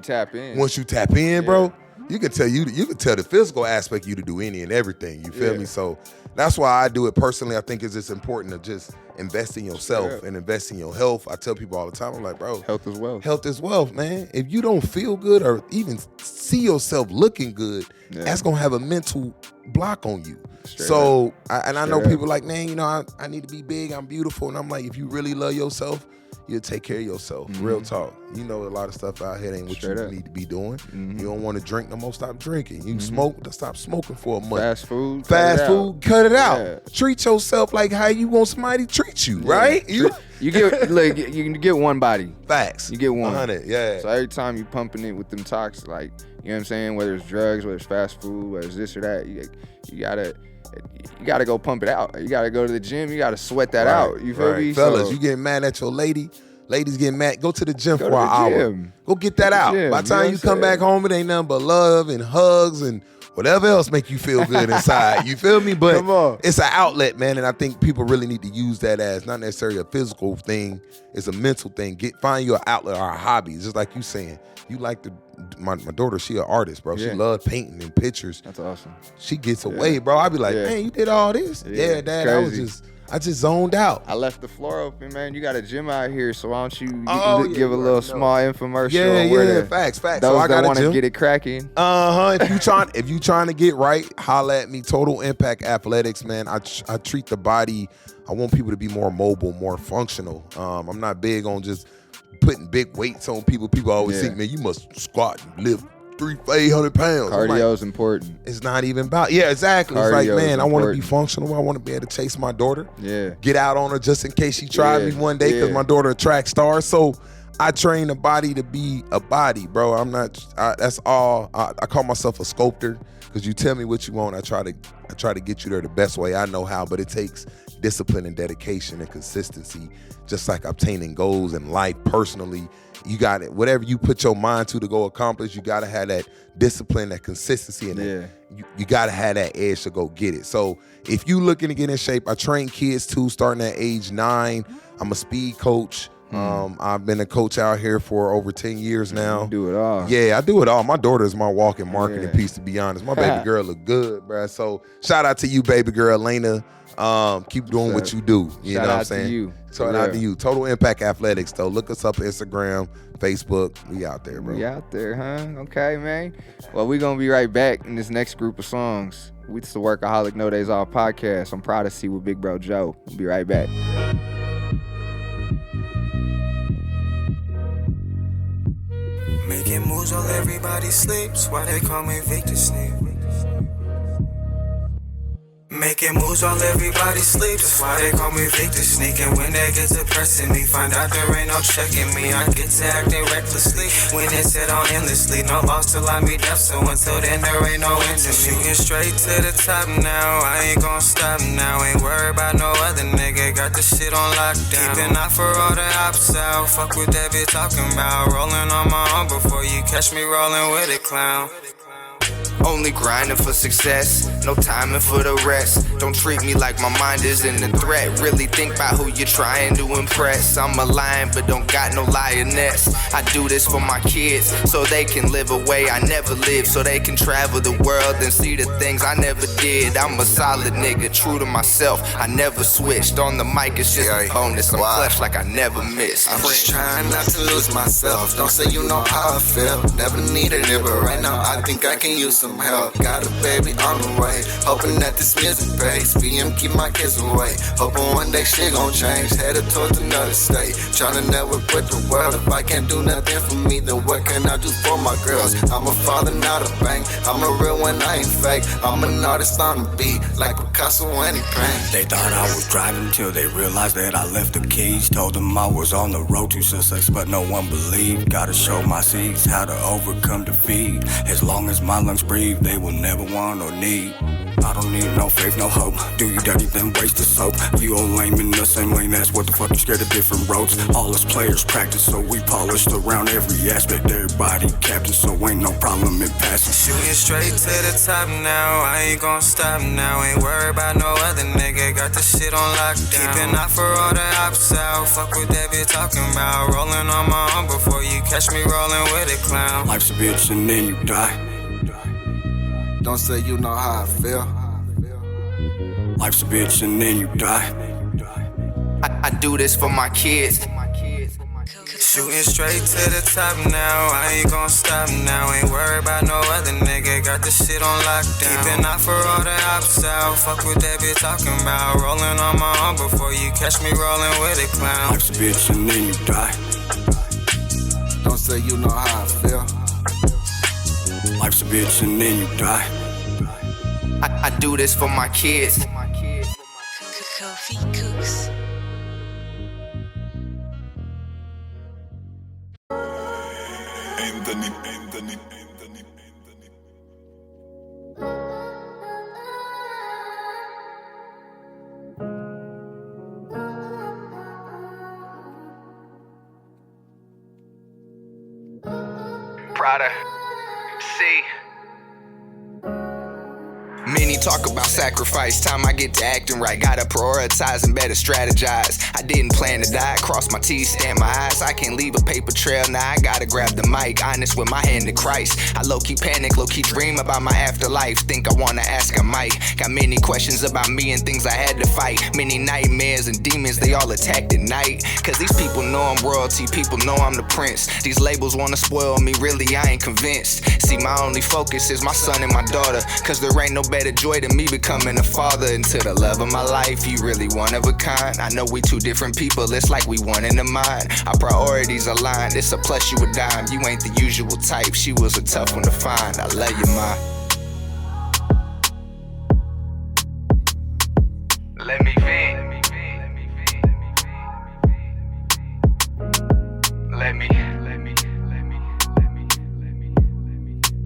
Speaker 1: tap in.
Speaker 2: Once you tap in, bro, you can tell the physical aspect of you to do any and everything. You feel me? So that's why I do it personally. I think it's just important to just invest in yourself and invest in your health. I tell people all the time, I'm like, bro,
Speaker 1: health is wealth.
Speaker 2: Health is wealth, man. If you don't feel good or even see yourself looking good, that's gonna have a mental block on you. I know people like, man, I need to be big, I'm beautiful, and I'm like, if you really love yourself, you'll take care of yourself. Real talk. A lot of stuff out here ain't what you need to be doing. You don't want to drink no more, stop drinking. You smoke, stop smoking for a month.
Speaker 1: Fast food,
Speaker 2: cut it out. Treat yourself like how you want somebody to treat you, right?
Speaker 1: You get you can get one body.
Speaker 2: Facts.
Speaker 1: You get one.
Speaker 2: 100,
Speaker 1: So every time you pumping it with them toxins, like, you know what I'm saying, whether it's drugs, whether it's fast food, whether it's this or that, you gotta go pump it out. You gotta go to the gym. You gotta sweat that out. You feel me?
Speaker 2: Fellas, you getting mad at your lady. Ladies getting mad. Go to the gym for an hour. Go get that out. By the time you come back home, it ain't nothing but love and hugs and whatever else make you feel good inside. You feel me? But it's an outlet, man. And I think people really need to use that as not necessarily a physical thing. It's a mental thing. Find your outlet or a hobby. It's just like you saying. You like to. My daughter, she an artist, bro. She loves painting and pictures.
Speaker 1: That's awesome.
Speaker 2: She gets away, bro. I be like, man, you did all this? Yeah, Dad. I just zoned out.
Speaker 1: I left the floor open, man. You got a gym out here, so why don't you give a little small infomercial?
Speaker 2: Facts.
Speaker 1: Those
Speaker 2: so I
Speaker 1: that want to
Speaker 2: gym.
Speaker 1: get it cracking.
Speaker 2: If you trying to get right, holla at me. Total Impact Athletics, man. I treat the body. I want people to be more mobile, more functional. I'm not big on just putting big weights on people. People always think, man, you must squat and lift 800 pounds.
Speaker 1: Cardio is important.
Speaker 2: It's not even about, exactly.
Speaker 1: Cardio
Speaker 2: it's like, man, I want to be functional. I want to be able to chase my daughter. Get out on her just in case she tried me one day, because my daughter a track star. So I train the body to be a body, bro. That's all. I call myself a sculptor, because you tell me what you want. I try to get you there the best way I know how, but it takes discipline and dedication and consistency, just like obtaining goals in life personally. You got it. Whatever you put your mind to go accomplish, you got to have that discipline, that consistency, and you got to have that edge to go get it. So if you looking to get in shape, I train kids too, starting at age 9. I'm a speed coach. I've been a coach out here for over 10 years now.
Speaker 1: You do it all.
Speaker 2: Yeah, I do it all. My daughter is my walking marketing piece, to be honest. My baby girl look good, bro. So shout out to you, baby girl, Lena. Keep doing what you do. You know what I'm saying?
Speaker 1: To you.
Speaker 2: Shout out to you. Total Impact Athletics, though. Look us up on Instagram, Facebook. We out there, bro.
Speaker 1: We out there, huh? Okay, man. Well, we're going to be right back in this next group of songs. It's the Workaholic No Days Off podcast. I'm Prota-C with Big Bro Joe. We'll be right back.
Speaker 3: Making moves while everybody sleeps. Why they call me Victor Sleep? Making moves while everybody sleeps. That's why they call me Victor Sneak. And when they get to pressing me, find out there ain't no checking me. I get to acting recklessly when it's set on endlessly. No loss till I meet death, so until then there ain't no end to me. Shooting straight to the top now, I ain't gon' stop now. Ain't worried about no other nigga, got the shit on lockdown. Keep an eye for all the ops out, fuck what that bitch talking about. Rolling on my own before you catch me rolling with a clown.
Speaker 6: Only grinding for success, no timing for the rest. Don't treat me like my mind isn't a threat. Really think about who you're trying to impress. I'm a lion, but don't got no lioness. I do this for my kids, so they can live a way I never lived. So they can travel the world and see the things I never did. I'm a solid nigga, true to myself, I never switched. On the mic, it's just a bonus. I'm flesh like I never missed.
Speaker 5: I'm just trying not to lose myself. Don't say you know how I feel. Never needed it, but right now I think I can use some help. Got a baby on the way, hoping that this music pays. BM keep my kids away, hoping one day shit gon' change. Headed towards another state, tryna network with the world. If I can't do nothing for me, then what can I do for my girls? I'm a father, not a bank. I'm a real one, I ain't fake. I'm an artist on the beat, like Picasso when he paint.
Speaker 7: They thought I was driving till they realized that I left the keys. Told them I was on the road to success, but no one believed. Gotta show my seeds how to overcome defeat. As long as my lungs breathe, they will never want or need. I don't need no faith, no hope. Do you dirty, then waste the soap. You all lame in the same lane, that's what the fuck you scared of different roads. All us players practice, so we polished around every aspect. Everybody captain, so ain't no problem in passing.
Speaker 3: Shooting straight to the top now, I ain't gon' stop now. Ain't worried about no other nigga, got the shit on lockdown. Keeping out for all the ops out, fuck what they be talking about. Rolling on my own before you catch me rolling with a clown.
Speaker 7: Life's a bitch and then you die.
Speaker 5: Don't say you know how I feel.
Speaker 7: Life's a bitch and then you die.
Speaker 6: I do this for my kids.
Speaker 3: Shooting straight to the top now, I ain't gon' stop now. Ain't worried about no other nigga, got the shit on lockdown. Keeping out for all the ops out, fuck what they be talking about. Rolling on my own before you catch me rolling with a clown.
Speaker 7: Life's a bitch and then you die.
Speaker 5: Don't say you know how I feel.
Speaker 7: Life's a bitch and then you die.
Speaker 6: I do this for my kids.
Speaker 4: Kofi Cooks.
Speaker 8: Anthony.
Speaker 6: Prota-C. Many talk about sacrifice, time I get to acting right. Gotta prioritize and better strategize. I didn't plan to die, cross my T's, stamp my eyes. I can't leave a paper trail, now I gotta grab the mic. Honest with my hand to Christ. I low-key panic, low-key dream about my afterlife. Think I wanna ask, I might. Got many questions about me and things I had to fight. Many nightmares and demons, they all attacked at night. Cause these people know I'm royalty, people know I'm the prince. These labels wanna spoil me, really I ain't convinced. See, my only focus is my son and my daughter. Cause there ain't no better joy than me becoming a father. And to the love of my life, you really one of a kind. I know we two different people, it's like we one in the mind. Our priorities aligned, it's a plus you a dime. You ain't the usual type, she was a tough one to find. I love you, ma. Let me vent. Let me.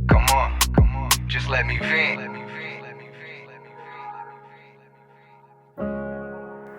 Speaker 6: Come on, just let me vent.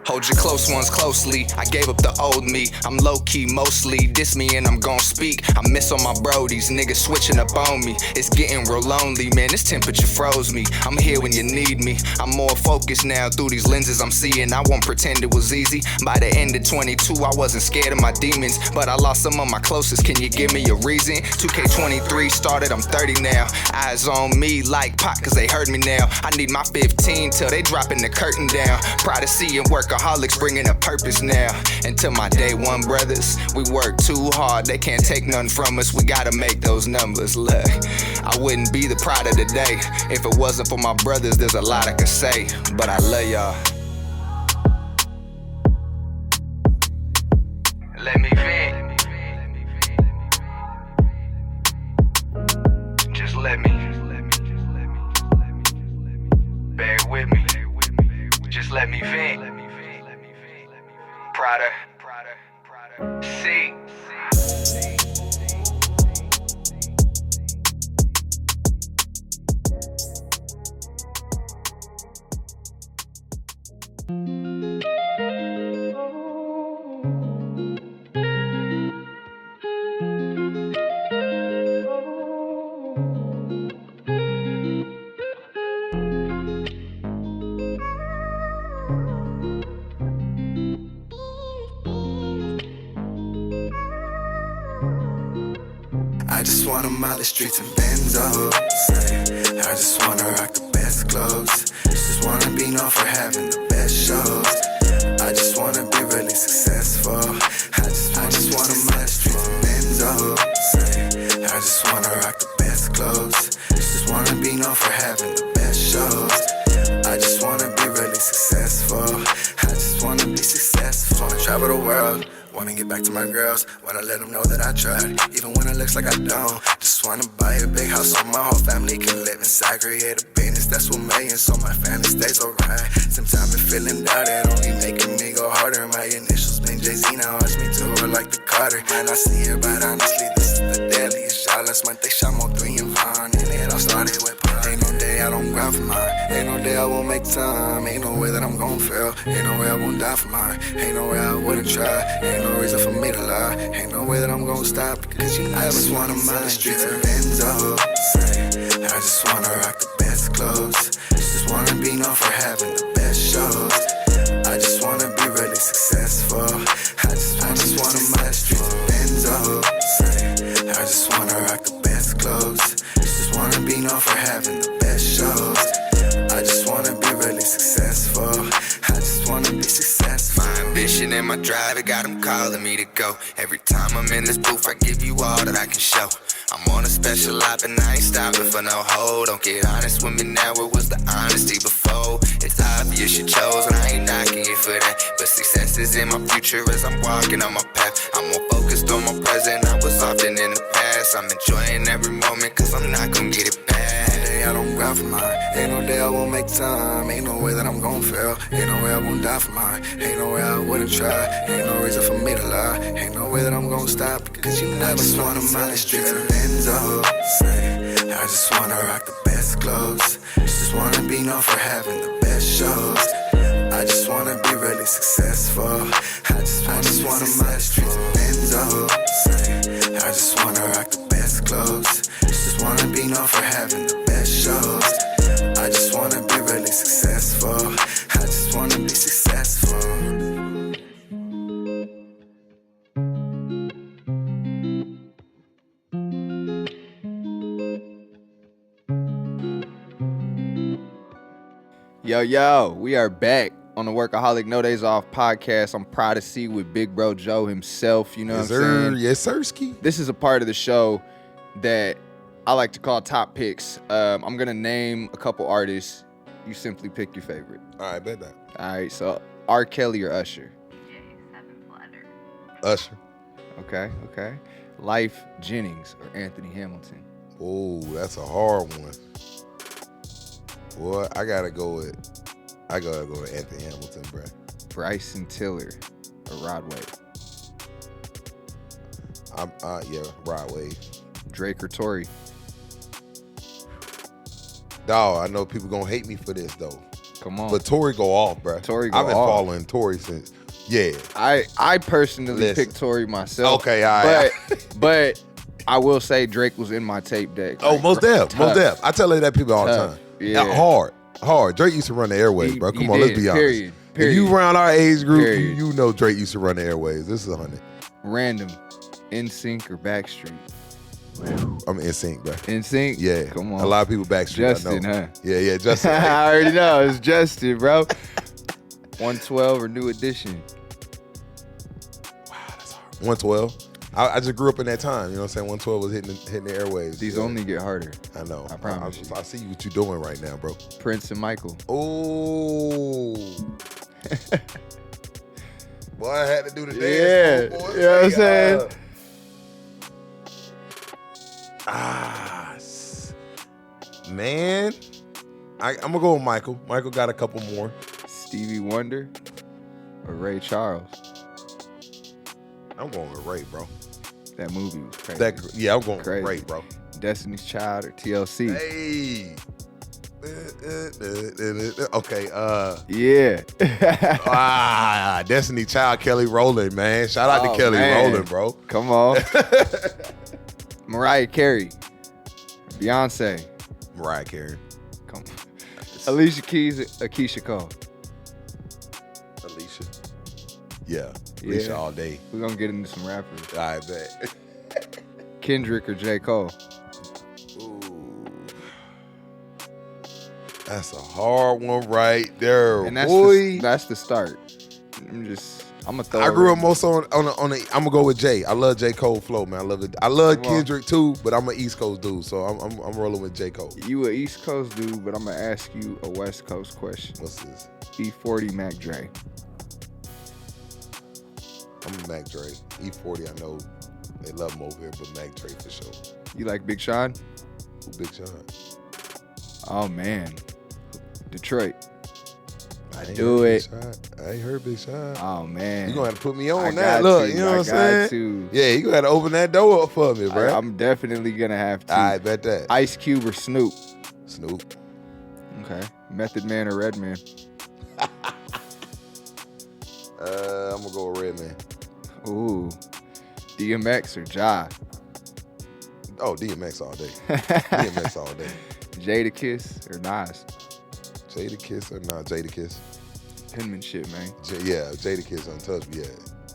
Speaker 6: Hold your close ones closely. I gave up the old me. I'm low-key mostly. Diss me and I'm gon' speak. I miss all my brodies. Niggas switching up on me. It's getting real lonely, man. This temperature froze me. I'm here when you need me. I'm more focused now through these lenses I'm seeing. I won't pretend it was easy. By the end of 22, I wasn't scared of my demons, but I lost some of my closest. Can you give me a reason? 2K23 started, I'm 30 now. Eyes on me like Pac, cause they heard me now. I need my 15 till they dropping the curtain down. Prota-C and Workaholics bringing a purpose now. And to my day one brothers, we work too hard, they can't take none from us. We gotta make those numbers. Look, I wouldn't be the pride of today if it wasn't for my brothers. There's a lot I could say, but I love y'all. Let me vent. Just let me. Bear with me. Just let me vent. Prota-C.
Speaker 5: I just wanna mile the streets and Benzos. I just wanna rock the best clothes. Just wanna be known for having the best shows. I just wanna be really successful. I just wanna mile the streets and Benzos. I just wanna rock the best clothes. Just wanna be known for having the best shows. I just wanna be really successful. I just wanna be successful. Wanna travel the world. Wanna get back to my girls, wanna let them know that I tried, even when it looks like I don't. Just wanna buy a big house so my whole family can live inside. Create a business that's what millions, so my family stays alright. Sometimes I'm feeling doubted, only making me go harder. My initials been Jay-Z, now watch me do it like the Carter. Man, I see it, but honestly, this is the deadliest shot. Last month they shot more 3 and Vaughn, and it all started with pride. Ain't no day I don't grind for mine, ain't no day I won't make time. Ain't no way that I'm gon' fail, ain't no way I won't die for mine. Ain't no way I wouldn't try, ain't no reason for me to lie. Ain't no way that I'm gon' stop, because you never just wanna mile the streets and Benzos. I just wanna rock the best clothes. Just wanna be known for having the best shows. I just wanna be really successful. I just wanna mile the streets and Benzos. I just wanna rock the best clothes. Just wanna be known for having the best shows. I just wanna be really successful. I just wanna be successful.
Speaker 6: My ambition and my drive, it got them calling me to go. Every time I'm in this booth, I give you all that I can show. I'm on a special life and I ain't stopping for no hoe. Don't get honest with me now, it was the honesty before. It's obvious you chose and I ain't knocking you for that. But success is in my future as I'm walking on my path. I'm more focused on my present, I was often in the past. I'm enjoying every moment cause I'm not gonna get it back.
Speaker 5: I don't grind for mine, ain't no day I won't make time. Ain't no way that I'm gon' fail, ain't no way I won't die for mine. Ain't no way I wouldn't try, ain't no reason for me to lie. Ain't no way that I'm gon' stop, because you never just wanna mile the streets and Benzos. I just wanna rock the best clothes. Just wanna be known for having the best shows. I just wanna be really successful. I just wanna mile the streets and Benzos. I just wanna rock the best clothes. Just wanna be known for having the best shows. I just wanna be really successful. I just wanna be successful.
Speaker 1: Yo, we are back on the Workaholic No Days Off podcast. I'm Prota-C with Big Bro Joe himself. You know what I'm saying?
Speaker 2: Yes, sirski.
Speaker 1: This is a part of the show that I like to call top picks. I'm going to name a couple artists. You simply pick your favorite.
Speaker 2: All right, bet that.
Speaker 1: All right, so R. Kelly or Usher?
Speaker 2: Usher.
Speaker 1: Okay. Life Jennings or Anthony Hamilton?
Speaker 2: Oh, that's a hard one. Boy, I gotta go with Anthony Hamilton, bro.
Speaker 1: Bryson Tiller or Rod Wave?
Speaker 2: Rod Wave.
Speaker 1: Drake or Tory?
Speaker 2: Dawg, I know people gonna hate me for this though.
Speaker 1: Come on.
Speaker 2: But Tory go off, bro.
Speaker 1: I've been
Speaker 2: following Tory since. Yeah.
Speaker 1: I personally picked Tory myself.
Speaker 2: Okay, all right.
Speaker 1: But I will say Drake was in my tape deck.
Speaker 2: Oh, most def. I tell that people all the time.
Speaker 1: Yeah.
Speaker 2: Hard. Drake used to run the airways, bro. Come on, let's be honest.
Speaker 1: Period.
Speaker 2: If you around our age group, you know Drake used to run the airways. This is 100.
Speaker 1: Random. NSYNC or Backstreet?
Speaker 2: I'm NSYNC, bro.
Speaker 1: NSYNC?
Speaker 2: Yeah.
Speaker 1: Come on.
Speaker 2: A lot of people Backstreet,
Speaker 1: Justin,
Speaker 2: I know.
Speaker 1: huh?
Speaker 2: Yeah, Justin.
Speaker 1: I already know. It's Justin, bro. 112 or New Edition?
Speaker 2: Wow, that's hard. 112. I just grew up in that time. You know what I'm saying? 112 was hitting the airwaves.
Speaker 1: These only get harder.
Speaker 2: I know.
Speaker 1: I promise you.
Speaker 2: I see what you're doing right now, bro.
Speaker 1: Prince and Michael.
Speaker 2: Oh. Boy, I had to do the dance.
Speaker 1: Yeah.
Speaker 2: Boy.
Speaker 1: You know what I'm saying?
Speaker 2: Man. I'm going to go with Michael. Michael got a couple more.
Speaker 1: Stevie Wonder or Ray Charles?
Speaker 2: I'm going with Ray, bro.
Speaker 1: That movie was crazy.
Speaker 2: I'm going with Ray, bro.
Speaker 1: Destiny's Child or TLC?
Speaker 2: Hey. Okay.
Speaker 1: Yeah.
Speaker 2: Destiny Child, Kelly Rowland, man. Shout out to Kelly Rowland, bro.
Speaker 1: Come on. Mariah Carey. Beyonce.
Speaker 2: Mariah Carey.
Speaker 1: Come on. Alicia Keys or Keisha Cole?
Speaker 2: Alicia. Yeah. Alicia all day.
Speaker 1: We're going to get into some rappers.
Speaker 2: I bet.
Speaker 1: Kendrick or J. Cole?
Speaker 2: Ooh. That's a hard one right there,
Speaker 1: And that's
Speaker 2: boy.
Speaker 1: that's the start. I'm gonna throw.
Speaker 2: I grew up most on the. I'm gonna go with Jay. I love J. Cole flow, man. I love it. I love Kendrick too, but I'm an East Coast dude, so I'm rolling with J. Cole.
Speaker 1: You an East Coast dude, but I'm gonna ask you a West Coast question.
Speaker 2: What's this?
Speaker 1: E40 Mac Dre.
Speaker 2: I'm a Mac Dre. E40, I know they love him over here, but Mac Dre for sure.
Speaker 1: You like Big Sean?
Speaker 2: Who Big Sean?
Speaker 1: Oh man, Detroit.
Speaker 2: I ain't heard Big Sean.
Speaker 1: Oh man,
Speaker 2: You gonna have to put me on
Speaker 1: I
Speaker 2: that.
Speaker 1: got
Speaker 2: Look,
Speaker 1: to,
Speaker 2: you know what I'm
Speaker 1: I
Speaker 2: saying?
Speaker 1: got to.
Speaker 2: Yeah, you gonna have to open that door up for me, bro.
Speaker 1: I'm definitely gonna have to.
Speaker 2: I bet that.
Speaker 1: Ice Cube or Snoop?
Speaker 2: Snoop.
Speaker 1: Okay. Method Man or Redman?
Speaker 2: I'm gonna go with Redman.
Speaker 1: Ooh. DMX or Ja?
Speaker 2: Oh, DMX all day. DMX all day.
Speaker 1: Jadakiss or Nas?
Speaker 2: Jadakiss or not? Jadakiss.
Speaker 1: Penmanship, man.
Speaker 2: Yeah, Jadakiss untouched. Yeah.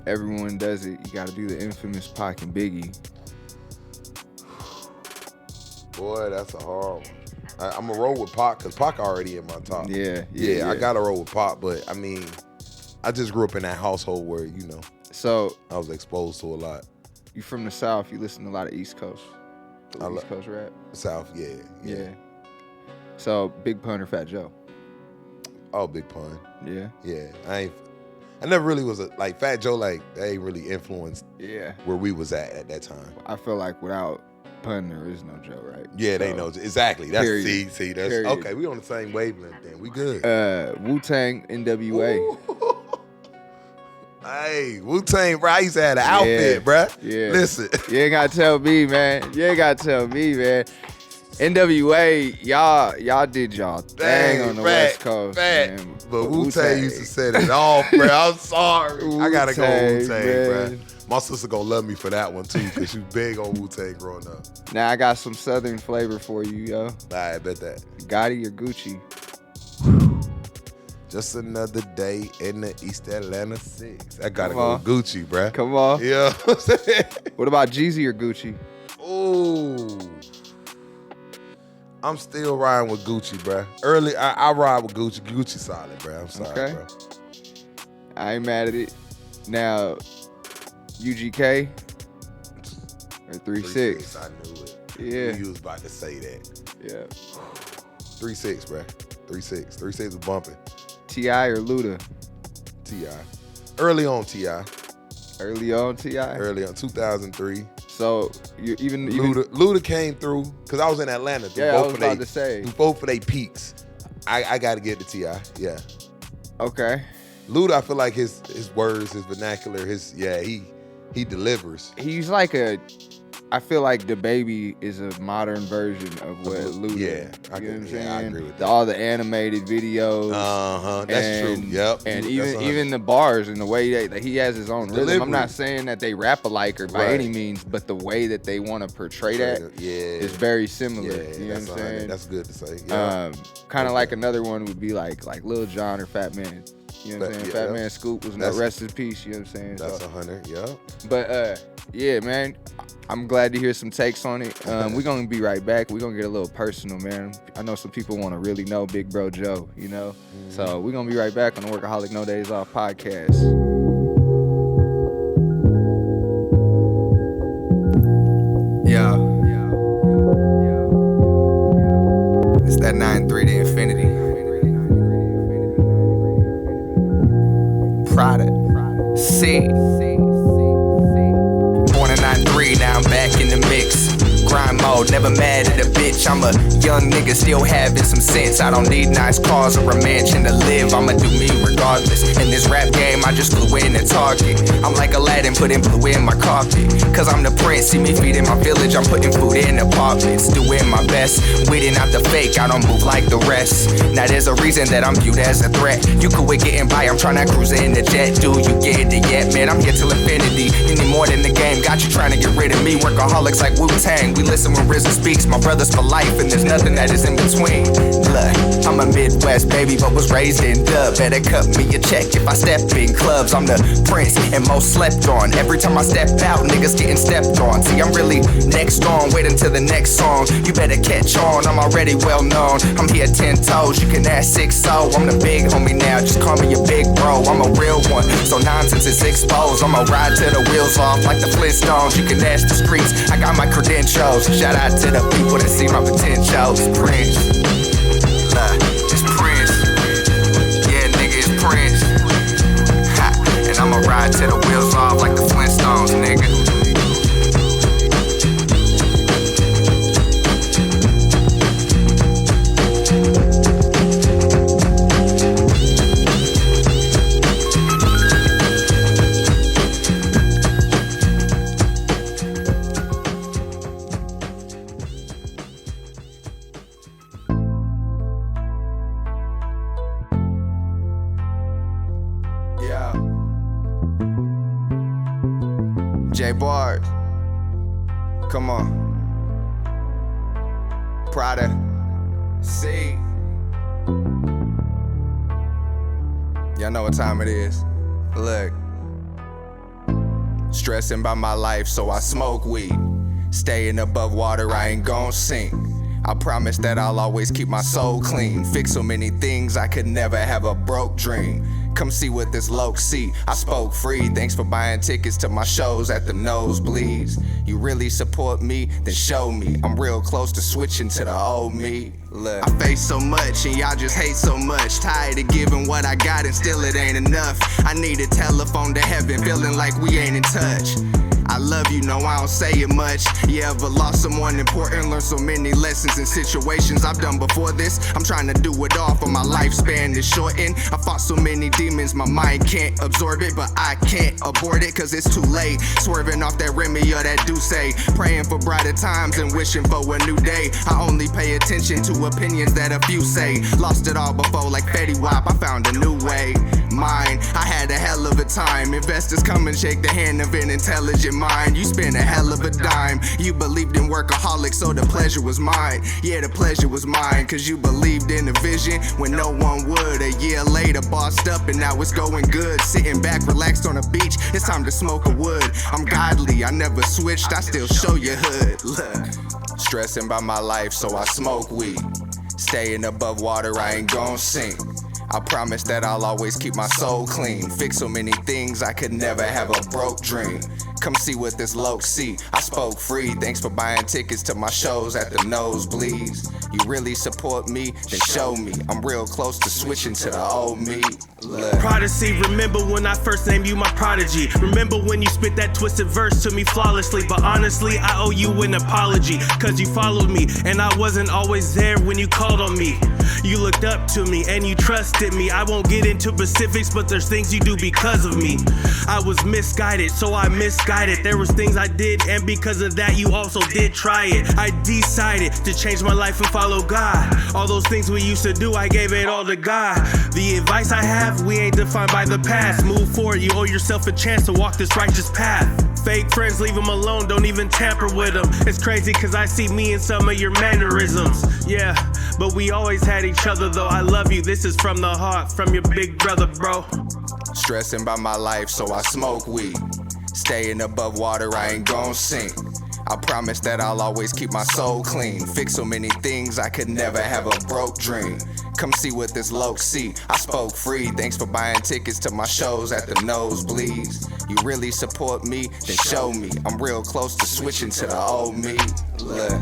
Speaker 1: Everyone does it. You gotta do the infamous Pac and Biggie.
Speaker 2: Boy, that's a hard one. I'm gonna roll with Pac because Pac already in my top.
Speaker 1: Yeah.
Speaker 2: I gotta roll with Pac, but I mean, I just grew up in that household where, you know,
Speaker 1: So
Speaker 2: I was exposed to a lot.
Speaker 1: you from the South, you listen to a lot of East Coast. East Coast rap?
Speaker 2: South, yeah.
Speaker 1: So Big Pun or Fat Joe?
Speaker 2: Oh, Big Pun.
Speaker 1: Yeah.
Speaker 2: Yeah. I never really was like Fat Joe, like they ain't really influenced
Speaker 1: Yeah.
Speaker 2: where we was at that time.
Speaker 1: I feel like without Pun there is no Joe, right?
Speaker 2: Yeah, they know exactly. That's
Speaker 1: Period.
Speaker 2: see, that's
Speaker 1: Period.
Speaker 2: okay. We on the same wavelength then. We good.
Speaker 1: Wu-Tang, NWA.
Speaker 2: Ooh. Hey, Wu-Tang, bro. I used to have an outfit, bruh.
Speaker 1: Yeah.
Speaker 2: Listen.
Speaker 1: You ain't gotta tell me, man. NWA, y'all did y'all thing on the West Coast, man.
Speaker 2: But Wu-Tang used to set it off, bro. I'm sorry. I gotta go Wu-Tang, bro. My sister gonna love me for that one too, cause she big on Wu-Tang growing up.
Speaker 1: Now I got some Southern flavor for you, yo.
Speaker 2: I bet that.
Speaker 1: Gotti or Gucci?
Speaker 2: Just another day in the East Atlanta 6. I gotta
Speaker 1: Come on.
Speaker 2: go Gucci, bruh.
Speaker 1: Come on.
Speaker 2: Yeah.
Speaker 1: What about Jeezy or Gucci?
Speaker 2: Ooh. I'm still riding with Gucci, bruh. I ride with Gucci. Gucci solid, bruh. I'm sorry,
Speaker 1: Okay.
Speaker 2: bro.
Speaker 1: I ain't mad at it. Now, UGK or 3-6?
Speaker 2: I knew it.
Speaker 1: Yeah.
Speaker 2: You was about to say that.
Speaker 1: Yeah.
Speaker 2: 3-6, bruh. 3-6. 3-6 was bumping.
Speaker 1: T.I. or Luda?
Speaker 2: T.I. Early on T.I.
Speaker 1: Early on T.I.?
Speaker 2: Early on 2003.
Speaker 1: So you even
Speaker 2: Luda came through because I was in Atlanta.
Speaker 1: Yeah, I was about to say.
Speaker 2: Through both of their peaks. I got to get the T.I. Yeah.
Speaker 1: Okay.
Speaker 2: Luda, I feel like his words, his vernacular, he delivers.
Speaker 1: He's like I feel like DaBaby is a modern version of what Luda.
Speaker 2: Yeah,
Speaker 1: I
Speaker 2: agree with that.
Speaker 1: All the animated videos.
Speaker 2: That's true. Yep.
Speaker 1: And
Speaker 2: That's
Speaker 1: even the bars and the way that he has his own rhythm.
Speaker 2: Delivery.
Speaker 1: I'm not saying that they rap alike or by
Speaker 2: Right.
Speaker 1: any means, but the way that they want to portray that is very similar.
Speaker 2: Yeah,
Speaker 1: you know what I'm saying?
Speaker 2: That's good to say. Yeah.
Speaker 1: Kind of like another one would be like Lil Jon or Fat Man. You know what I'm saying? Fat Man Scoop was no rest in peace. You know what I'm saying?
Speaker 2: That's 100. Yeah.
Speaker 1: But yeah, man, I'm glad to hear some takes on it. We're gonna be right back. We're gonna get a little personal, man. I know some people want to really know Big Bro Joe, you know? So we're gonna be right back on the Workaholic No Days Off podcast. Yeah. It's that 9-3 to infinity. Prota-C. Born in 9-3, now I'm back in the mix. Grind mode, never mad at a bitch. I'm a young nigga still having some sense. I don't need nice cars or a mansion to live. I'ma do me regardless. In this rap game, I just flew in and Target. I'm like Aladdin, putting blue in my carpet. Cause I'm the prince, see me feeding my village. I'm putting food in apartments, doing my best. Weeding out the fake, I don't move like the rest. Now there's a reason that I'm viewed as a threat. You could quit getting by, I'm trying to cruise in the jet. Do you get it yet, man? I'm here till infinity. You need more than the game, got you trying to get rid of me. Workaholics like Wu-Tang. We listen when
Speaker 6: mannerism speaks. My brothers for life, and there's nothing that is in between. Look, I'm a Midwest baby, but was raised in Dub. Better cut me a check if I step in clubs. I'm the prince and most slept on. Every time I step out, niggas getting stepped on. See, I'm really next on, wait until the next song. You better catch on, I'm already well known. I'm here 10 toes, you can ask 6-0. I'm the big homie now, just call me your big bro. I'm a real one, so nonsense is exposed. I'ma ride till the wheels off like the Flintstones. You can ask the streets, I got my credentials. Shout out to the people that see my potentials. Prince, it's Prince. Yeah, nigga, it's Prince. Ha, and I'ma ride till the wheels off like the Flintstones, nigga. Jabari, come on. Prota-C. Y'all know what time it is. Look, stressing by my life, so I smoke weed. Staying above water, I ain't gon' sink. I promise that I'll always keep my soul clean. Fix so many things, I could never have a broke dream. Come see what this loc see. I spoke free. Thanks for buying tickets to my shows at the nosebleeds. You really support me? Then show me. I'm real close to switching to the old me. Look, I face so much and y'all just hate so much. Tired of giving what I got and still it ain't enough. I need a telephone to heaven, feeling like we ain't in touch. I love you, no, I don't say it much. You ever lost someone important? Learned so many lessons and situations I've done before this. I'm trying to do it all for my lifespan is shortened. I fought so many demons, my mind can't absorb it, but I can't abort it, cause it's too late. Swerving off that Remy or that DUCCE. Praying for brighter times and wishing for a new day. I only pay attention to opinions that a few say. Lost it all before like Fetty Wap, I found a new way. Mine, I had a hell of a time. Investors come and shake the hand of an intelligent mind. You spent a hell of a dime. You believed in workaholics, so the pleasure was mine. Yeah, the pleasure was mine, cause you believed in a vision when no one would. A year later, bossed up and now it's going good. Sitting back, relaxed on a beach, it's time to smoke a wood. I'm godly, I never switched, I still show you hood. Look, stressing by my life, so I smoke weed. Staying above water, I ain't gon' sink. I promise that I'll always keep my soul clean. Fix so many things, I could never have a broke dream. Come see what this loc see. I spoke free. Thanks for buying tickets to my shows at the nosebleeds. You really support me? Then show me. I'm real close to switching to the old me. Look.
Speaker 8: Prota-C, remember when I first named you my prodigy. Remember when you spit that twisted verse to me flawlessly. But honestly, I owe you an apology, cause you followed me and I wasn't always there when you called on me. You looked up to me and you trusted me. I won't get into specifics, but there's things you do because of me. I was misguided, so I misguided. There was things I did, and because of that, you also did try it. I decided to change my life and follow God. All those things we used to do, I gave it all to God. The advice I have, we ain't defined by the past. Move forward, you owe yourself a chance to walk this righteous path. Fake friends, leave them alone, don't even tamper with them. It's crazy cause I see me in some of your mannerisms. Yeah, but we always had each other though. I love you, this is from the heart, from your big brother, bro.
Speaker 1: Stressing by my life, so I smoke weed. Staying above water, I ain't gon' sink. I promise that I'll always keep my soul clean. Fix so many things, I could never have a broke dream. Come see what this loc see. I spoke free. Thanks for buying tickets to my shows at the nosebleeds. You really support me? Then show me. I'm real close to switching to the old me. Look.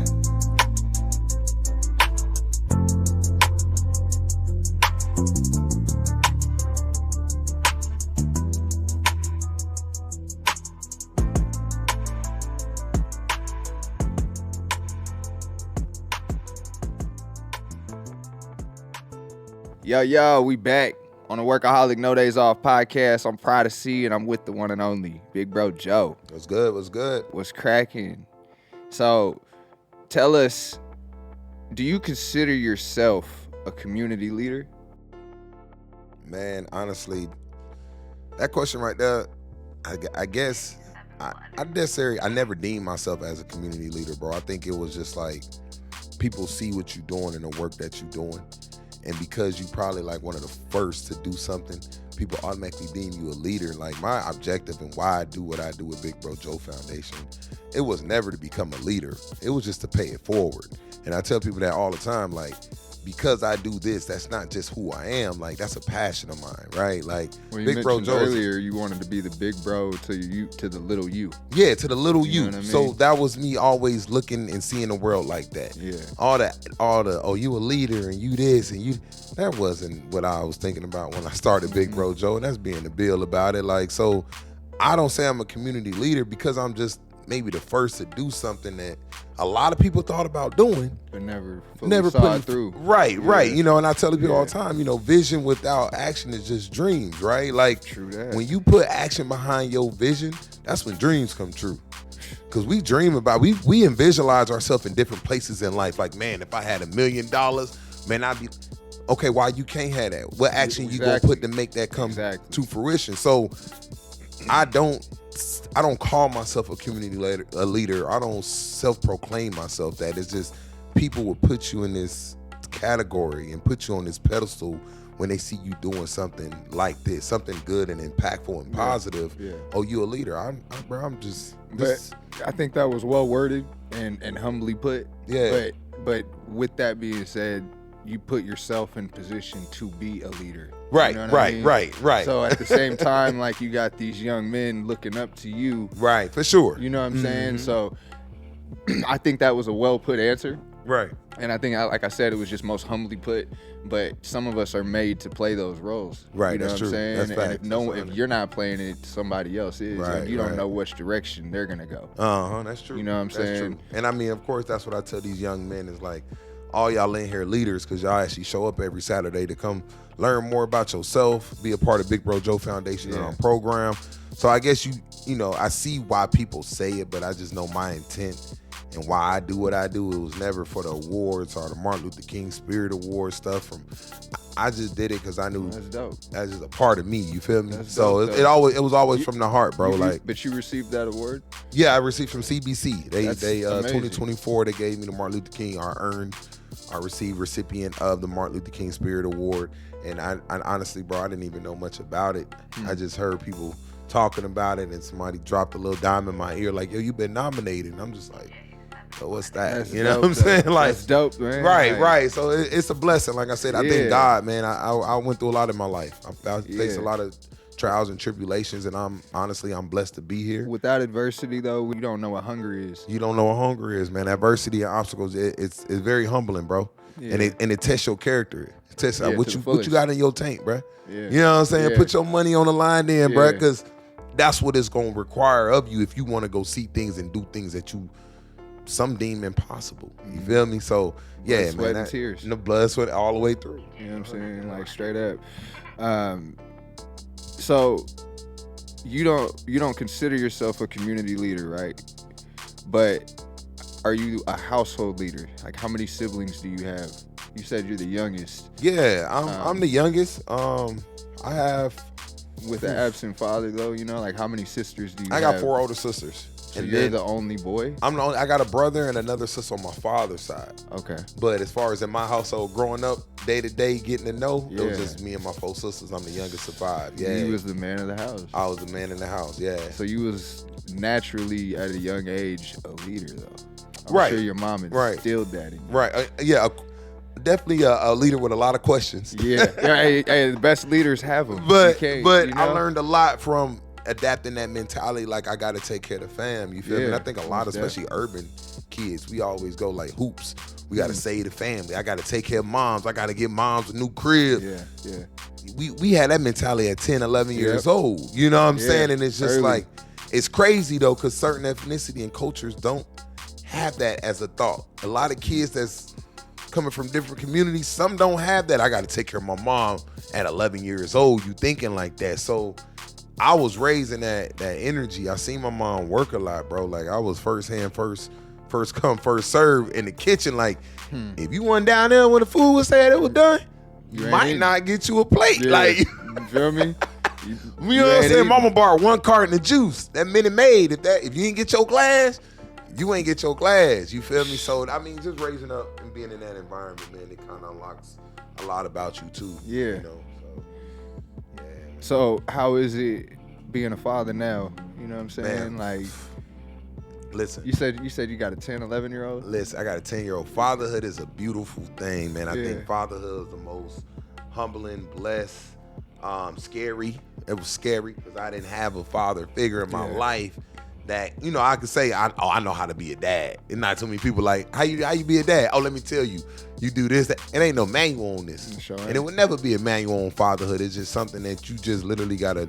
Speaker 1: Yo, we back on the Workaholic No Days Off podcast. I'm Prota-C and I'm with the one and only Big Bro Joe.
Speaker 2: What's good? What's good?
Speaker 1: What's cracking? So, tell us, do you consider yourself a community leader?
Speaker 2: Man, honestly, that question right there, I guess I never deemed myself as a community leader, bro. I think it was just like people see what you're doing and the work that you're doing. And because you probably like one of the first to do something, people automatically deem you a leader. Like my objective and why I do what I do with Big Bro Joe Foundation, it was never to become a leader. It was just to pay it forward. And I tell people that all the time, like, because I do this, that's not just who I am. Like, that's a passion of mine, right? Like,
Speaker 1: well, you
Speaker 2: Big Bro Joe
Speaker 1: earlier, you wanted to be the big bro to the little you.
Speaker 2: Yeah, to the little you.
Speaker 1: Know what I mean?
Speaker 2: So that was me always looking and seeing the world like that.
Speaker 1: Yeah.
Speaker 2: All the oh, you a leader and you this and you. That wasn't what I was thinking about when I started Big Bro Joe. And that's being the bill about it. Like, so I don't say I'm a community leader because I'm just maybe the first to do something that a lot of people thought about doing,
Speaker 1: but never saw it through.
Speaker 2: Right,
Speaker 1: yeah.
Speaker 2: right. You know, and I tell people all the time, you know, vision without action is just dreams, right? Like,
Speaker 1: true that.
Speaker 2: When you put action behind your vision, that's when dreams come true. Because we dream about, we visualize ourselves in different places in life. Like, man, if I had $1 million, man, I'd be, okay, why you can't have that? What action you gonna put to make that come to fruition? So I don't call myself a community leader. I don't self-proclaim myself that. It's just people will put you in this category and put you on this pedestal when they see you doing something like this, something good and impactful and positive. Yeah. Oh, you a leader. I'm just.
Speaker 1: But I think that was well worded and humbly put.
Speaker 2: Yeah.
Speaker 1: But with that being said, you put yourself in position to be a leader.
Speaker 2: Right,
Speaker 1: you know
Speaker 2: right,
Speaker 1: I mean?
Speaker 2: right.
Speaker 1: So at the same time, like, you got these young men looking up to you.
Speaker 2: Right, for sure.
Speaker 1: You know what I'm saying? So I think that was a well put answer.
Speaker 2: Right.
Speaker 1: And I think, like I said, it was just most humbly put. But some of us are made to play those roles.
Speaker 2: Right,
Speaker 1: you know
Speaker 2: that's
Speaker 1: what I'm
Speaker 2: true.
Speaker 1: saying?
Speaker 2: That's
Speaker 1: and
Speaker 2: fact.
Speaker 1: if you're not playing it, somebody else is.
Speaker 2: Right,
Speaker 1: and you don't
Speaker 2: right.
Speaker 1: know which direction they're gonna go.
Speaker 2: That's true.
Speaker 1: You know what I'm saying?
Speaker 2: True. And I mean, of course, that's what I tell these young men is like, all y'all in here leaders, because y'all actually show up every Saturday to come learn more about yourself, be a part of Big Bro Joe Foundation and our program. So I guess you know, I see why people say it, but I just know my intent and why I do what I do. It was never for the awards or the Martin Luther King Spirit Award stuff. I just did it because I knew
Speaker 1: that's dope.
Speaker 2: That's just a part of me. You feel me?
Speaker 1: That's
Speaker 2: so
Speaker 1: dope,
Speaker 2: it was always from the heart, bro.
Speaker 1: But you received that award?
Speaker 2: Yeah, I received from CBC. They 2024 they gave me the Martin Luther King. I received recipient of the Martin Luther King Spirit Award. And I honestly, bro, I didn't even know much about it. I just heard people talking about it, and somebody dropped a little dime in my ear like, yo, you've been nominated. And I'm just like, so what's that?
Speaker 1: That's
Speaker 2: you know
Speaker 1: dope,
Speaker 2: what I'm saying?
Speaker 1: though.
Speaker 2: Like,
Speaker 1: that's dope, man.
Speaker 2: Right. So it's a blessing. Like I said, I thank God, man. I went through a lot in my life. I faced a lot of trials and tribulations, and I'm blessed to be here.
Speaker 1: Without adversity, though, you don't know what hunger is.
Speaker 2: You don't know what hunger is, man. Adversity and obstacles, it's very humbling, bro. Yeah. And it tests your character. It tests what you got in your tank, bro. Yeah. You know what I'm saying? Yeah. Put your money on the line then, bro, because that's what it's going to require of you if you want to go see things and do things that some deem impossible. You feel me? So, yeah,
Speaker 1: blood, sweat, and tears.
Speaker 2: And the blood, sweat, all the way through.
Speaker 1: You know what I'm saying? Like, straight up. So, you don't consider yourself a community leader, right? But are you a household leader? Like, how many siblings do you have? You said you're the youngest.
Speaker 2: Yeah, I'm the youngest. I have...
Speaker 1: With an absent father, though, you know, like, how many sisters do you have?
Speaker 2: I got 4 older sisters.
Speaker 1: So and you're the only boy?
Speaker 2: I got a brother and another sister on my father's side.
Speaker 1: Okay.
Speaker 2: But as far as in my household, growing up, day to day, getting to know, it was just me and my 4 sisters. I'm the youngest of 5. Yeah.
Speaker 1: You was the man of the house.
Speaker 2: I was the man in the house, yeah.
Speaker 1: So you was naturally, at a young age, a leader, though. I'm sure your mom instilled that in you.
Speaker 2: Right. Definitely a leader with a lot of questions.
Speaker 1: Yeah. Hey, the best leaders have them.
Speaker 2: But I learned a lot from adapting that mentality. Like, I got to take care of the fam. You feel me? And I think a lot, especially urban kids, we always go like hoops. We got to save the family. I got to take care of moms. I got to get moms a new crib.
Speaker 1: Yeah.
Speaker 2: We had that mentality at 10, 11 years old. You know what I'm saying? And it's just like, it's crazy though, because certain ethnicity and cultures don't have that as a thought. A lot of kids that's coming from different communities, some don't have that. I got to take care of my mom at 11 years old. You thinking like that. So I was raised in that energy. I seen my mom work a lot, bro. Like, I was first come, first serve in the kitchen. Like, if you went down there when the food was said it was done, you might not get you a plate.
Speaker 1: Yeah.
Speaker 2: Like,
Speaker 1: you feel me?
Speaker 2: You know what I'm saying? Mama borrowed 1 carton of juice. That Minute Maid. If you didn't get your glass, you ain't get your glass. You feel me? So I mean, just raising up and being in that environment, man, it kind of unlocks a lot about you too.
Speaker 1: Yeah.
Speaker 2: You know. So, yeah.
Speaker 1: So how is it being a father now? You know what I'm saying?
Speaker 2: Man.
Speaker 1: Like,
Speaker 2: listen.
Speaker 1: You said you got a 10, 11-year-old?
Speaker 2: Listen, I got a 10-year-old. Fatherhood is a beautiful thing, man. I think fatherhood is the most humbling, blessed, scary. It was scary because I didn't have a father figure in my life that, you know, I could say, I know how to be a dad. And not too many people like, how you be a dad? Oh, let me tell you, you do this, that. It ain't no manual on this.
Speaker 1: Sure.
Speaker 2: And it would never be a manual on fatherhood. It's just something that you just literally got to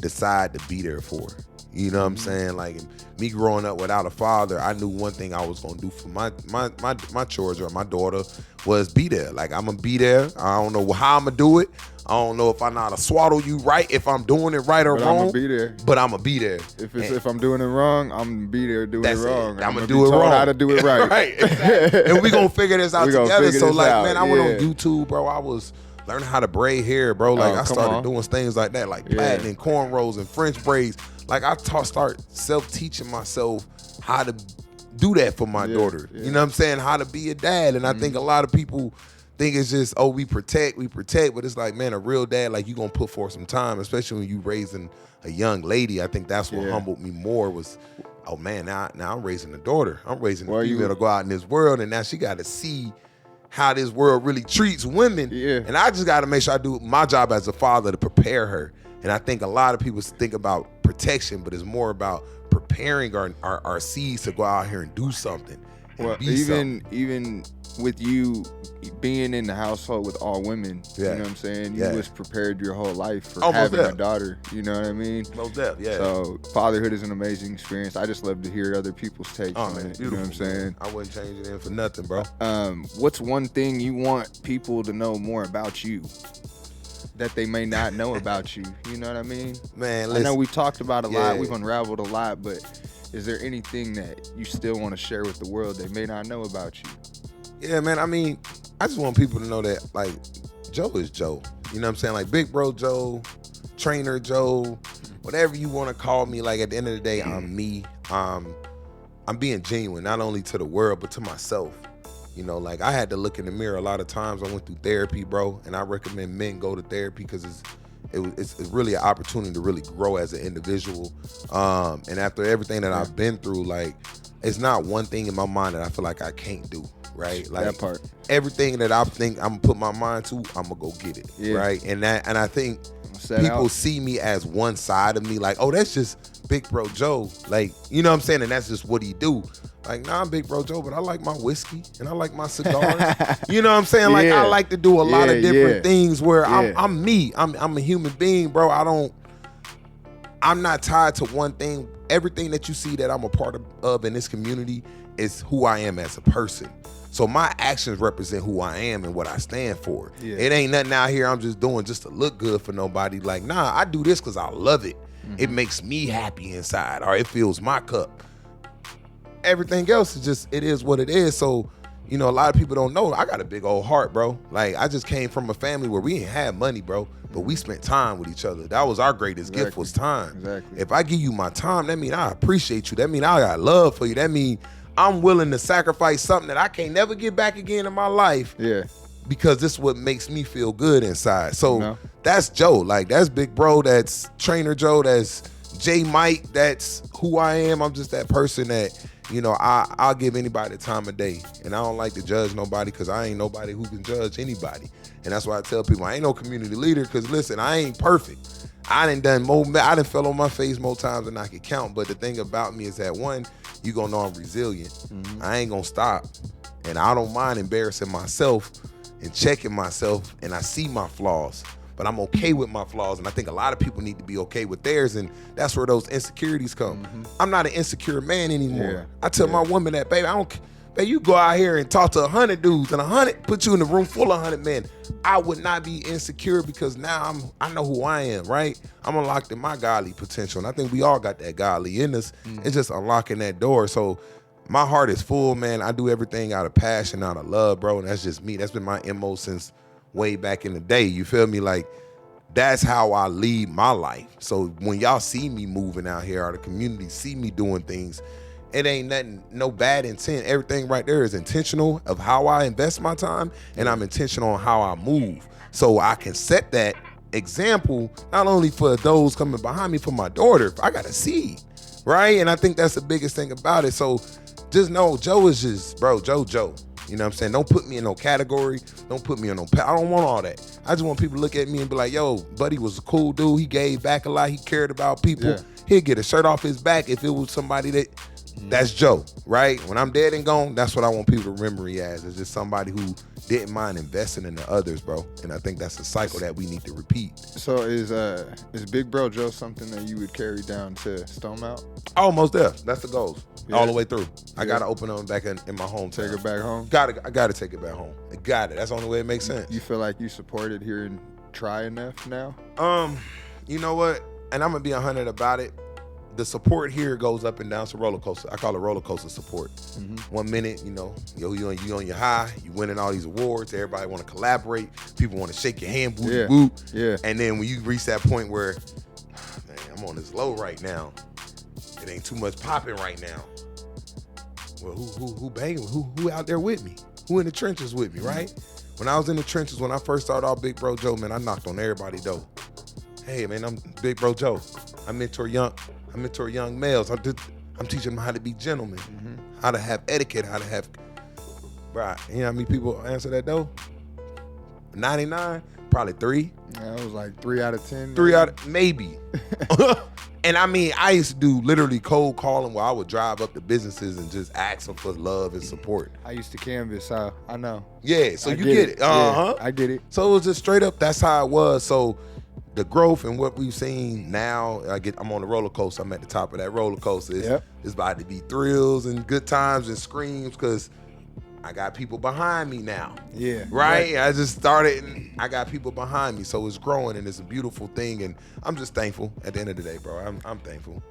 Speaker 2: decide to be there for. You know what I'm saying? Like, me growing up without a father, I knew one thing I was gonna do for my children or my daughter was be there. Like, I'm gonna be there. I don't know how I'm gonna do it. I don't know if I know how to swaddle you right, if I'm doing it right or wrong.
Speaker 1: I'm gonna be there.
Speaker 2: But I'm gonna be there.
Speaker 1: If I'm doing it wrong, I'm gonna be there doing it wrong.
Speaker 2: I'm gonna do it wrong.
Speaker 1: How to do it right.
Speaker 2: Right. Exactly. And we gonna figure this out together. So like,
Speaker 1: out.
Speaker 2: man, I went on YouTube, bro. I was learning how to braid hair, bro. Like, I started doing things like that, like plaiting and cornrows and French braids. Like, I start self-teaching myself how to do that for my daughter. You know what I'm saying? How to be a dad. And I think a lot of people think it's just, oh, we protect. But it's like, man, a real dad, like, you gonna put forth some time, especially when you raising a young lady. I think that's what humbled me more was, oh, man, now I'm raising a daughter. I'm raising a female to go out in this world, and now she got to see how this world really treats women. Yeah. And I just got to make sure I do my job as a father to prepare her. And I think a lot of people think about protection, but it's more about preparing our seeds to go out here and do something.
Speaker 1: Well, even with you being in the household with all women, you know what I'm saying? You was prepared your whole life for having a daughter. You know what I mean?
Speaker 2: Most definitely, yeah.
Speaker 1: So fatherhood is an amazing experience. I just love to hear other people's takes on it. You know what I'm saying?
Speaker 2: I wouldn't change it in for nothing, bro.
Speaker 1: What's one thing you want people to know more about you that they may not know about you? You know what I mean?
Speaker 2: Man, listen.
Speaker 1: I know we've talked about a lot. We've unraveled a lot, but is there anything that you still want to share with the world they may not know about you?
Speaker 2: Yeah, man. I mean, I just want people to know that, like, Joe is Joe. You know what I'm saying? Like, Big Bro Joe, Trainer Joe, whatever you want to call me. Like, at the end of the day, I'm me. I'm being genuine, not only to the world, but to myself. You know, like, I had to look in the mirror a lot of times. I went through therapy, bro, and I recommend men go to therapy because it's really an opportunity to really grow as an individual. And after everything that I've been through, like, it's not one thing in my mind that I feel like I can't do, right? Like,
Speaker 1: that part.
Speaker 2: Everything that I think I'm gonna put my mind to, I'm gonna go get it, right? And I think people see me as one side of me, like, oh, that's just Big Bro Joe, like, you know what I'm saying? And that's just what he do. Like, nah, I'm Big Bro Joe, but I like my whiskey and I like my cigars. You know what I'm saying? Like, I like to do a lot of different things where I'm me. I'm a human being, bro. I'm not tied to one thing. Everything that you see that I'm a part of in this community is who I am as a person. So my actions represent who I am and what I stand for. It ain't nothing out here I'm just doing just to look good for nobody. Like, nah, I do this because I love it. It makes me happy inside, or it fills my cup. Everything else is just, it is what it is. So, you know, a lot of people don't know, I got a big old heart, bro. Like, I just came from a family where we didn't have money, bro, but we spent time with each other. That was our greatest gift, was time.
Speaker 1: Exactly.
Speaker 2: If I give you my time, that mean I appreciate you. That mean I got love for you. That mean I'm willing to sacrifice something that I can't never get back again in my life.
Speaker 1: Yeah.
Speaker 2: Because this is what makes me feel good inside. So that's Joe. Like, that's Big Bro. That's Trainer Joe. That's J Mike. That's who I am. I'm just that person that, you know, I'll give anybody the time of day. And I don't like to judge nobody because I ain't nobody who can judge anybody. And that's why I tell people I ain't no community leader because, listen, I ain't perfect. I done fell on my face more times than I could count. But the thing about me is that, one, you gonna know I'm resilient. I ain't gonna stop. And I don't mind embarrassing myself and checking myself, and I see my flaws. But I'm okay with my flaws, and I think a lot of people need to be okay with theirs, and that's where those insecurities come. I'm not an insecure man anymore. I tell my woman that, baby, baby, you go out here and talk to 100 dudes, and 100 put you in a room full of 100 men. I would not be insecure because now I know who I am, right? I'm unlocked in my godly potential, and I think we all got that godly in us. It's just unlocking that door. So my heart is full, man. I do everything out of passion, out of love, bro, and that's just me. That's been my MO since way back in the day. You feel me? Like, that's how I lead my life. So when y'all see me moving out here, or the community see me doing things, it ain't nothing, no bad intent. Everything right there is intentional of how I invest my time, and I'm intentional on how I move. So I can set that example not only for those coming behind me, for my daughter. I got a seed, right? And I think that's the biggest thing about it. So just know Joe is just, bro, Joe. You know what I'm saying? Don't put me in no category. Don't put me in no I don't want all that. I just want people to look at me and be like, yo, buddy was a cool dude. He gave back a lot. He cared about people. Yeah. He'd get a shirt off his back if it was somebody that's Joe, right? When I'm dead and gone, that's what I want people to remember me as. It's just somebody who didn't mind investing in the others, bro. And I think that's a cycle that we need to repeat.
Speaker 1: So is Big Bro Joe something that you would carry down to Stone Mount?
Speaker 2: Almost there. That's the goal. Yeah. All the way through. I gotta open them back in my home.
Speaker 1: Take it back home?
Speaker 2: I gotta take it back home. I got it. That's the only way it makes sense.
Speaker 1: You feel like you supported here in Tri-Cities now?
Speaker 2: You know what? And I'm gonna be 100 about it. The support here goes up and down. It's a roller coaster. I call it roller coaster support. Mm-hmm. 1 minute, you on your high, you winning all these awards. Everybody want to collaborate. People want to shake your hand, woo.
Speaker 1: Yeah.
Speaker 2: And then when you reach that point where, man, I'm on this low right now. It ain't too much popping right now. Well, who banging? Who out there with me? Who in the trenches with me, right? When I was in the trenches, when I first started off Big Bro Joe, man, I knocked on everybody's door. Hey, man, I'm Big Bro Joe. I mentor young males. I'm teaching them how to be gentlemen, how to have etiquette, how to have, right? You know how many people answer that door? 99, probably 3.
Speaker 1: Yeah, it was like 3 out of 10.
Speaker 2: 3 out of, maybe. And I mean, I used to do literally cold calling where I would drive up to businesses and just ask them for love and support.
Speaker 1: I used to canvas, I know.
Speaker 2: Yeah, so you get it.
Speaker 1: Yeah, I get it.
Speaker 2: So it was just straight up, that's how it was. So the growth and what we've seen now, I'm on the roller coaster. I'm at the top of that roller coaster. It's about to be thrills and good times and screams because I got people behind me now.
Speaker 1: Yeah.
Speaker 2: Right? I just started and I got people behind me. So it's growing and it's a beautiful thing. And I'm just thankful at the end of the day, bro. I'm thankful.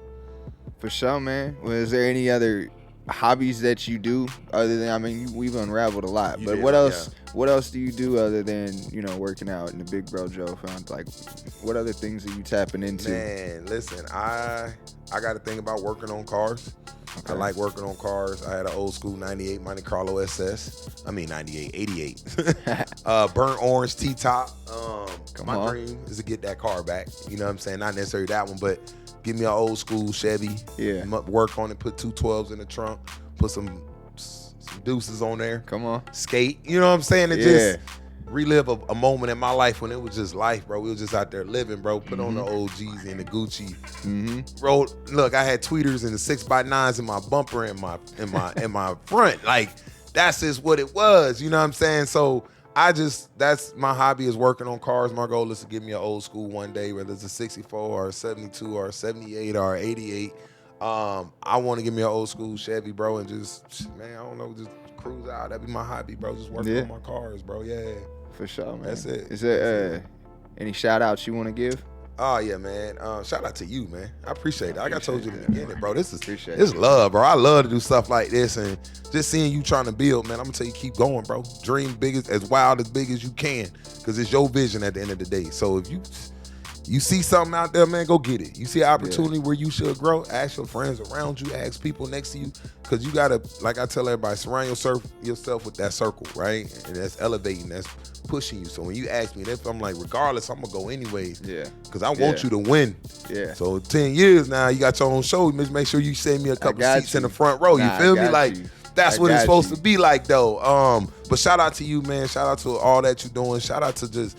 Speaker 1: For sure, man. Well, is there any other hobbies that you do other than, I mean, we've unraveled a lot, but what else do you do other than, working out in the Big Bro Joe found? Like, what other things are you tapping into?
Speaker 2: Man, listen, I got to think about working on cars. Okay. I like working on cars. I had an old school 98 Monte Carlo SS. I mean 98, 88. Burnt orange T-top. My dream is to get that car back. You know what I'm saying? Not necessarily that one, but give me an old school Chevy.
Speaker 1: Yeah.
Speaker 2: Work on it, put 212s in the trunk, put some DUCCEs on there.
Speaker 1: Come on.
Speaker 2: Skate. You know what I'm saying? And just relive a moment in my life when it was just life, bro. We was just out there living, bro. Put on the old G's and the Gucci. Look, I had tweeters and the 6x9s in my bumper and my front. Like, that's just what it was. You know what I'm saying? So that's my hobby, is working on cars. My goal is to give me an old school one day, whether it's a 64 or a 72 or a 78 or a 88. I want to give me an old school Chevy, bro, and just, man, I don't know, just cruise out. That'd be my hobby, bro. Just working on my cars, bro. Yeah.
Speaker 1: For sure, man.
Speaker 2: That's it.
Speaker 1: Is there any shout outs you want to give?
Speaker 2: Oh, yeah, man. Shout out to you, man. I appreciate it. Like I told you in the beginning, bro, this is love, bro. I love to do stuff like this, and just seeing you trying to build, man, I'm going to tell you, keep going, bro. Dream big, as wild, as big as you can, because it's your vision at the end of the day. So if you see something out there, man, go get it. You see an opportunity where you should grow, ask your friends around you, ask people next to you, because you got to, like I tell everybody, surround yourself with that circle, right? And that's elevating, that's pushing you. So when you ask me, I'm like, regardless, I'm going to go anyways.
Speaker 1: Yeah.
Speaker 2: Because I want you to win.
Speaker 1: Yeah.
Speaker 2: So 10 years now, you got your own show. Make sure you send me a couple seats in the front row. You feel me? Like, that's what it's supposed to be like, though. But shout out to you, man. Shout out to all that you're doing. Shout out to just,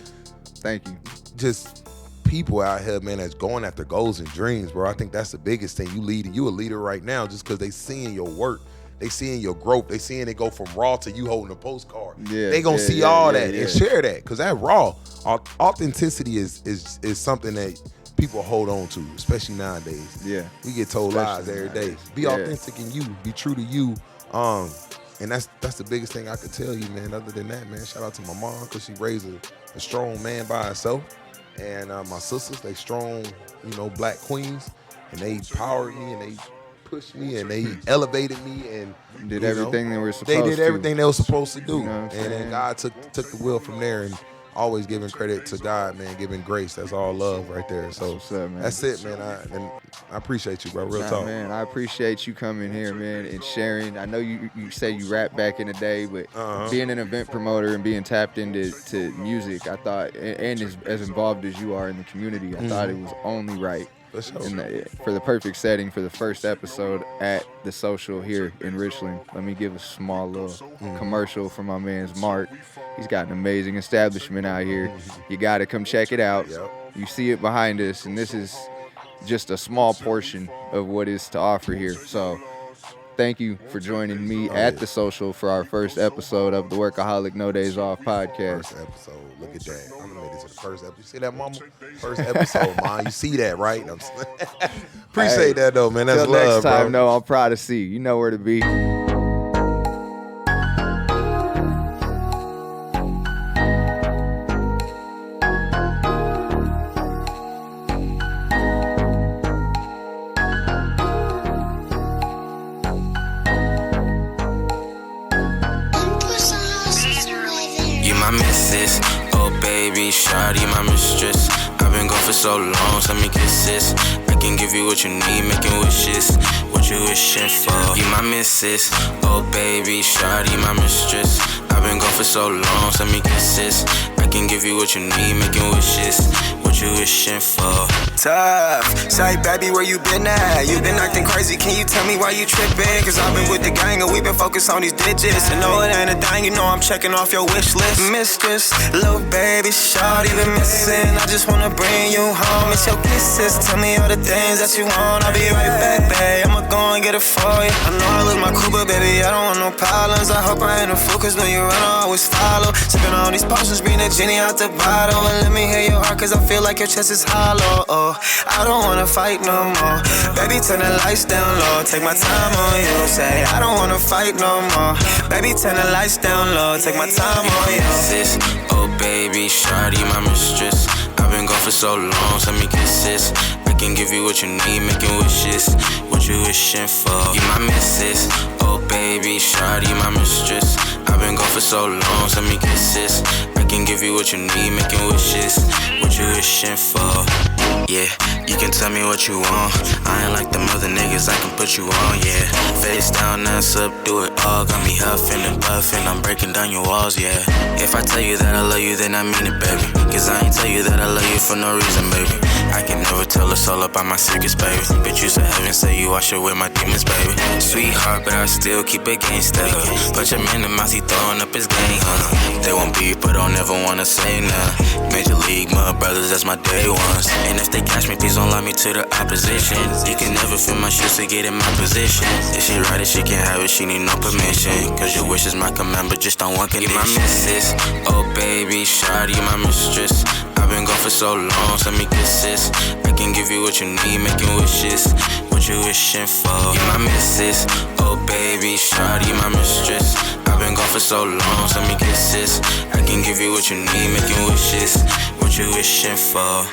Speaker 1: thank you.
Speaker 2: Just people out here, man, that's going after goals and dreams, bro. I think that's the biggest thing. You a leader right now just because they seeing your work. They seeing your growth. They seeing it go from raw to you holding a postcard.
Speaker 1: Yeah,
Speaker 2: they gonna see all that and share that, because that raw authenticity is something that people hold on to, especially nowadays.
Speaker 1: Yeah,
Speaker 2: we get told lies every day. Be authentic in you. Be true to you. And that's the biggest thing I could tell you, man. Other than that, man, shout out to my mom, because she raised a strong man by herself. And my sisters, they strong, black queens, and they powered me and they pushed me and they elevated me and
Speaker 1: did everything they were supposed to.
Speaker 2: They did everything they were supposed to do. And then God took the wheel from there, and always giving credit to God, man, giving grace. That's all love right there. So
Speaker 1: What's up, man?
Speaker 2: that's it, man. I appreciate you, bro. Real talk.
Speaker 1: Man, I appreciate you coming here, man, and sharing. I know you say you rap back in the day, but being an event promoter and being tapped into music, I thought, and as involved as you are in the community, I thought it was only right.
Speaker 2: For sure.
Speaker 1: For the perfect setting for the first episode at the social here in Richland. Let me give a small little commercial for my man's Mark. He's got an amazing establishment out here. You got to come check it out.
Speaker 2: Yep.
Speaker 1: You see it behind us, and this is just a small portion of what is to offer here. So thank you for joining me at the social for our first episode of the Workaholic No Days Off podcast.
Speaker 2: First episode. Look at that. I'm gonna make this to the first episode. You see that, mama? First episode, man. You see that, right? Appreciate that, though, man. That's
Speaker 1: Till
Speaker 2: love,
Speaker 1: next time,
Speaker 2: bro.
Speaker 1: no, I'm Prota-C. You know where to be.
Speaker 3: My missus, oh baby, shawty, my mistress. I've been gone for so long, so let me kiss this. I can give you what you need, making wishes. What you wishing for? You my missus, oh baby, shawty, my mistress. I've been gone for so long, so let me kiss this. I can give you what you need, making wishes. What you wishing for?
Speaker 9: Tough. Say, baby, where you been at? You been acting crazy, can you tell me why you tripping? Cause I've been with the gang and we been focused on these digits. And no, it ain't a thing, you know I'm checking off your wish list. Mistress, little baby, shawty been missing. I just wanna bring you home, it's your kisses. Tell me all the things that you want, I'll be right back, babe. I'ma go and get it for you. I know I lose my cool, but baby, I don't want no problems. I hope I ain't a fool, cause when you run, I always follow. Sipping on these potions, bring the genie out the bottle. And let me hear your heart, cause I feel like your chest is hollow. Oh, I don't wanna fight no more. Baby, turn the lights down low. Take my time on you. Say, I don't wanna fight no more. Baby, turn the lights down low. Take my time on you.
Speaker 3: Oh baby, shawty, my mistress. I've been gone for so long, so let me kiss this. I can give you what you need, making wishes. What you wishing for? You my missus. Oh baby, shawty, my mistress. I've been gone for so long, so let me kiss this. I can give you what you need, making wishes. What you wishing for? Yeah, you can tell me what you want. I ain't like them other niggas, I can put you on, yeah. Face down, ass up, do it all. Got me huffing and puffing, I'm breaking down your walls, yeah. If I tell you that I love you, then I mean it, baby. Cause I ain't tell you that I love you for no reason, baby. I can never tell a soul about my secrets, baby. But you said heaven, say you wash away my demons, baby. Sweetheart, but I still keep it gangsta. Punch him in the mouth, he throwing up his gang, huh? They won't beef, but don't ever wanna say nah. Major League, my brothers, that's my day ones. And if they catch me, please don't lie me to the opposition. You can never fit my shoes to get in my position. If she ride it, she can have it, she need no permission. Cause your wish is my command, but just on one condition. You my missus, oh baby, shawty, my mistress. I've been gone for so long, so let me kiss this. I can give you what you need, making wishes. What you wishing for? You my missus, oh baby, shawty, my mistress. I've been gone for so long, so let me kiss this. I can give you what you need, making wishes. What you wishing for?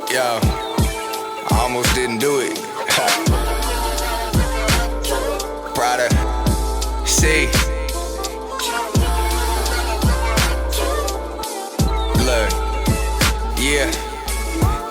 Speaker 6: Yo, I almost didn't do it. Prota-C. Look, yeah.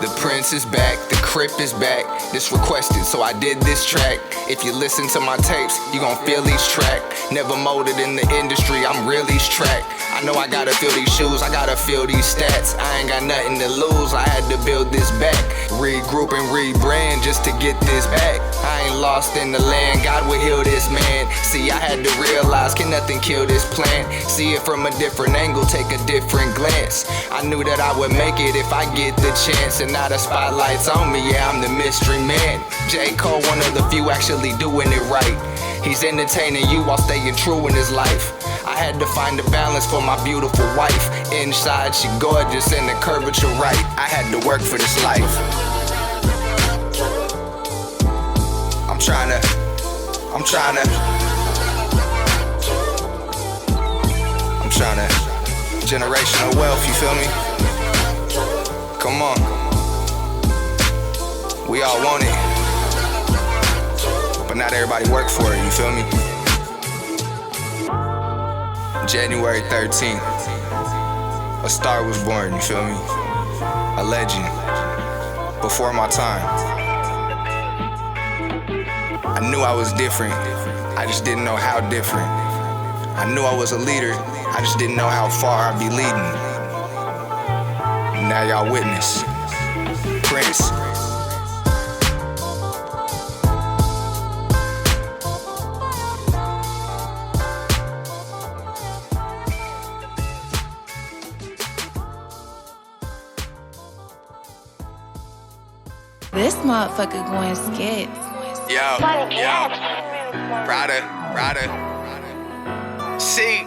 Speaker 6: The Prince is back, the Crip is back. This requested, so I did this track. If you listen to my tapes, you gon' feel each track. Never molded in the industry, I'm real each track. I know I gotta feel these shoes, I gotta feel these stats. I ain't got nothing to lose, I had to build this back. Regroup and rebrand just to get this back. I ain't lost in the land, God will heal this man. See, I had to realize, can nothing kill this plan? See it from a different angle, take a different glance. I knew that I would make it if I get the chance. And now the spotlight's on me, yeah, I'm the mystery man. J. Cole, one of the few actually doing it right. He's entertaining you while staying true in his life. I had to find a balance for my beautiful wife. Inside she gorgeous and the curvature right. I had to work for this life. I'm tryna generational wealth, you feel me? Come on. We all want it, but not everybody work for it, you feel me? January 13th, a star was born, you feel me? A legend, before my time. I knew I was different, I just didn't know how different. I knew I was a leader, I just didn't know how far I'd be leading. Now y'all witness, Prince.
Speaker 4: This motherfucker going skits.
Speaker 6: Yo, Prota. C.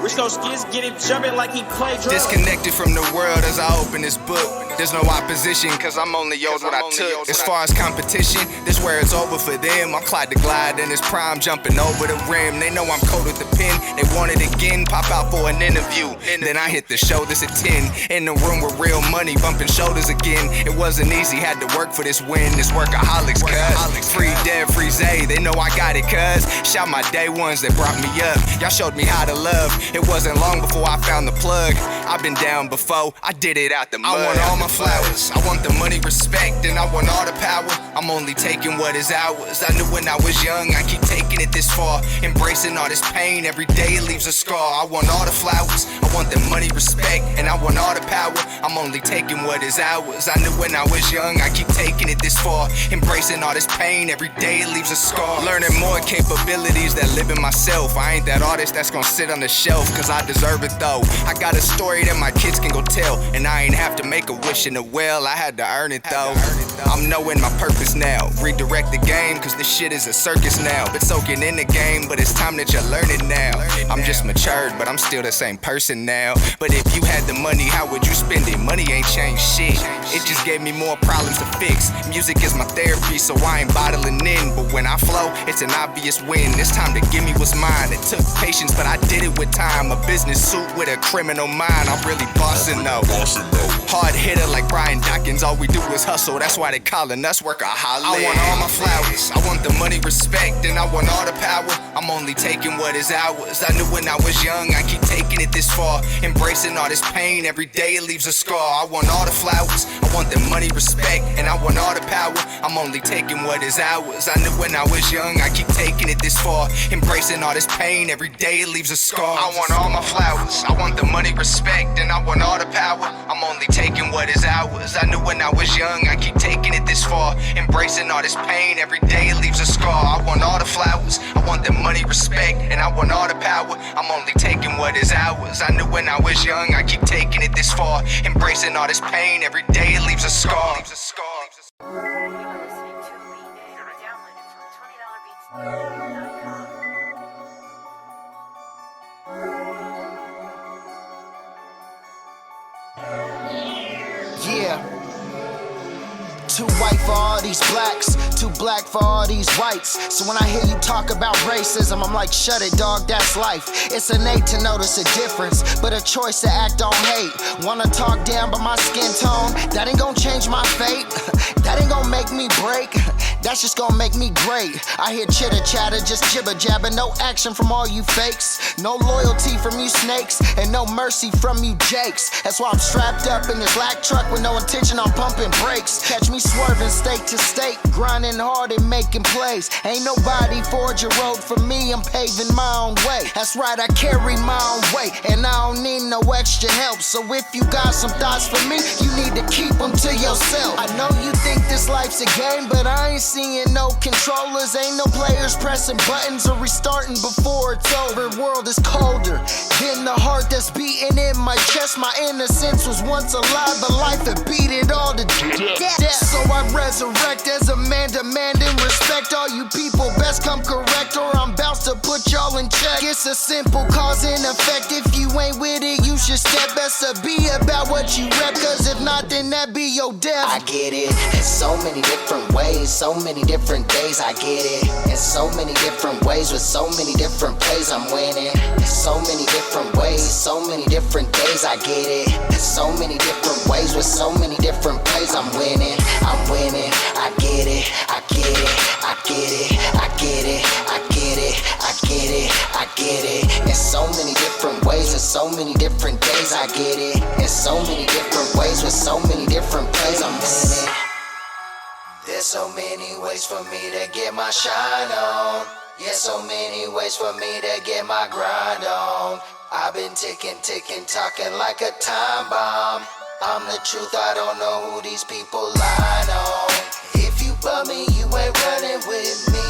Speaker 8: Rich no skits, get it jumping like he played drugs.
Speaker 6: Disconnected from the world as I open this book. There's no opposition, cause I'm only yours what I took. As far as competition, this where it's over for them. I'm Clyde the Glide in his prime, jumping over the rim. They know I'm cold with the pen, they want it again. Pop out for an interview, then I hit the show, this at 10. In the room with real money, bumping shoulders again. It wasn't easy, had to work for this win. This Workaholics, cuz. Free Devv, free Zay, they know I got it, cuz. Shout my day ones that brought me up. Y'all showed me how to love. It wasn't long before I found the plug. I've been down before, I did it out the mud. I want all my flowers, I want the money, respect, and I want all the power. I'm only taking what is ours. I knew when I was young, I keep taking it this far. Embracing all this pain, every day it leaves a scar. I want all the flowers, I want the money, respect, and I want all the power. I'm only taking what is ours. I knew when I was young, I keep taking it this far. Embracing all this pain, every day it leaves a scar. Learning more capabilities that live in myself. I ain't that artist that's gonna sit on the shelf, cause I deserve it though. I got a story that my kids can go tell, and I ain't have to make a wish in the well, I had to earn it though. I'm knowing my purpose now. Redirect the game, cause this shit is a circus now. Been soaking in the game, but it's time that you learn it now. I'm just matured, but I'm still the same person now. But if you had the money, how would you spend it? Money ain't changed shit, it just gave me more problems to fix. Music is my therapy, so I ain't bottling in. But when I flow, it's an obvious win. It's time to give me what's mine. It took patience, but I did it with time. A business suit with a criminal mind, I'm really bossing though. Hard hitter like Brian Dawkins, all we do is hustle, that's why they calling us Workaholics. I want all my flowers, I want the money, respect, and I want all the power. I'm only taking what is ours. I knew when I was young, I keep taking it this far. Embracing all this pain, every day it leaves a scar. I want all the flowers, I want the money, respect, and I want all the power. I'm only taking what is ours. I knew when I was young, I keep taking it this far. Embracing all this pain, every day it leaves a scar. I want all my flowers, I want the money, respect, and I want all the power. I'm only taking what is ours. I knew when I was young, I keep taking it this far. Embracing all this pain, every day it leaves a scar. I want all the flowers, I want the money, respect, and I want all the power. I'm only taking what is ours. I knew when I was young, I keep taking it this far. Embracing all this pain, every day it leaves a scar.
Speaker 10: Yeah. Too white for all these blacks, too black for all these whites. So when I hear you talk about racism, I'm like, shut it, dog, that's life. It's innate to notice a difference, but a choice to act on hate. Wanna talk down by my skin tone? That ain't gonna change my fate. That ain't gonna make me break. that's just gonna make me great. I hear chitter chatter, just jibber jabber. No action from all you fakes, no loyalty from you snakes, and no mercy from you jakes. That's why I'm strapped up in this black truck with no intention on pumping brakes. Catch me swerving state to state, grinding hard and making plays. Ain't nobody forge a road for me, I'm paving my own way. That's right, I carry my own weight, and I don't need no extra help. So if you got some thoughts for me, you need to keep them to yourself. I know you think this life's a game, but I ain't seeing no controllers. Ain't no players pressing buttons or restarting before it's over. World is colder than the heart that's beating in my chest. My innocence was once alive, but life had beat it all to death. So I resurrect as a man, demanding respect. All you people best come correct, or I'm about to put y'all in check. It's a simple cause and effect. If you ain't with it, you should step. Best to be about what you rep, cause if not, then that be your death.
Speaker 5: I get it in so many different ways, so many different days. I get it in so many different ways, with so many different plays. I'm winning in so many different ways, so many different days. I get it in so many different ways, with so many different plays. I'm winning, I'm winning. I get it, I get it, I get it, I get it, I get it, I get it, I get it. In so many different ways, in so many different days. I get it in so many different ways, with so many different plays. I'm winning. There's so many ways for me to get my shine on. Yeah, so many ways for me to get my grind on. I've been ticking, talking like a time bomb. I'm the truth, I don't know who these people lying on. If you bum me, you ain't running with me.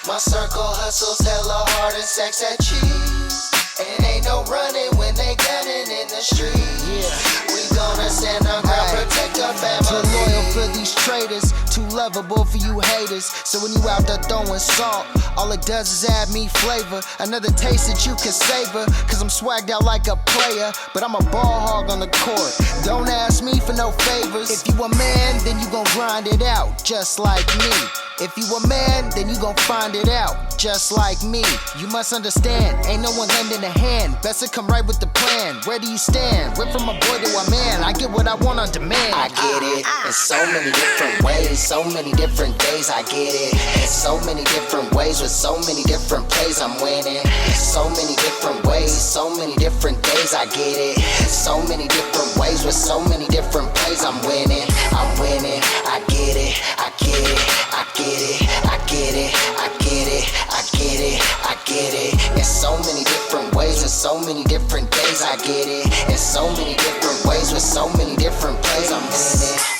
Speaker 5: My circle hustles hella hard and sex that cheese. And ain't no running when they gunning in the street. Yeah. We gonna stand on ground, protect our family.
Speaker 10: Too loyal for these traitors, too lovable for you haters. So when you out there throwing salt, all it does is add me flavor. Another taste that you can savor, cause I'm swagged out like a player, but I'm a ball hog on the court. Don't ask me for no favors. If you a man, then you gon' grind it out, just like me. If you a man, then you gon' find it out, just like me. You must understand, ain't no one lending a hand. Best to come right with the plan. Where do you stand? Went from a boy to a man. I get what I want on demand.
Speaker 5: I get it in so many different ways, so many different days. I get it in so many different ways, with so many different plays. I'm winning in so many different ways, so many different days. I get it in so many different ways, with so many different plays. I'm winning, I'm winning. I get it, I get it, I get it, I get it, I get it, I get it, I get it. In so many different ways, in so many different days. I get it in so many different ways, with so many different plays. I'm winning.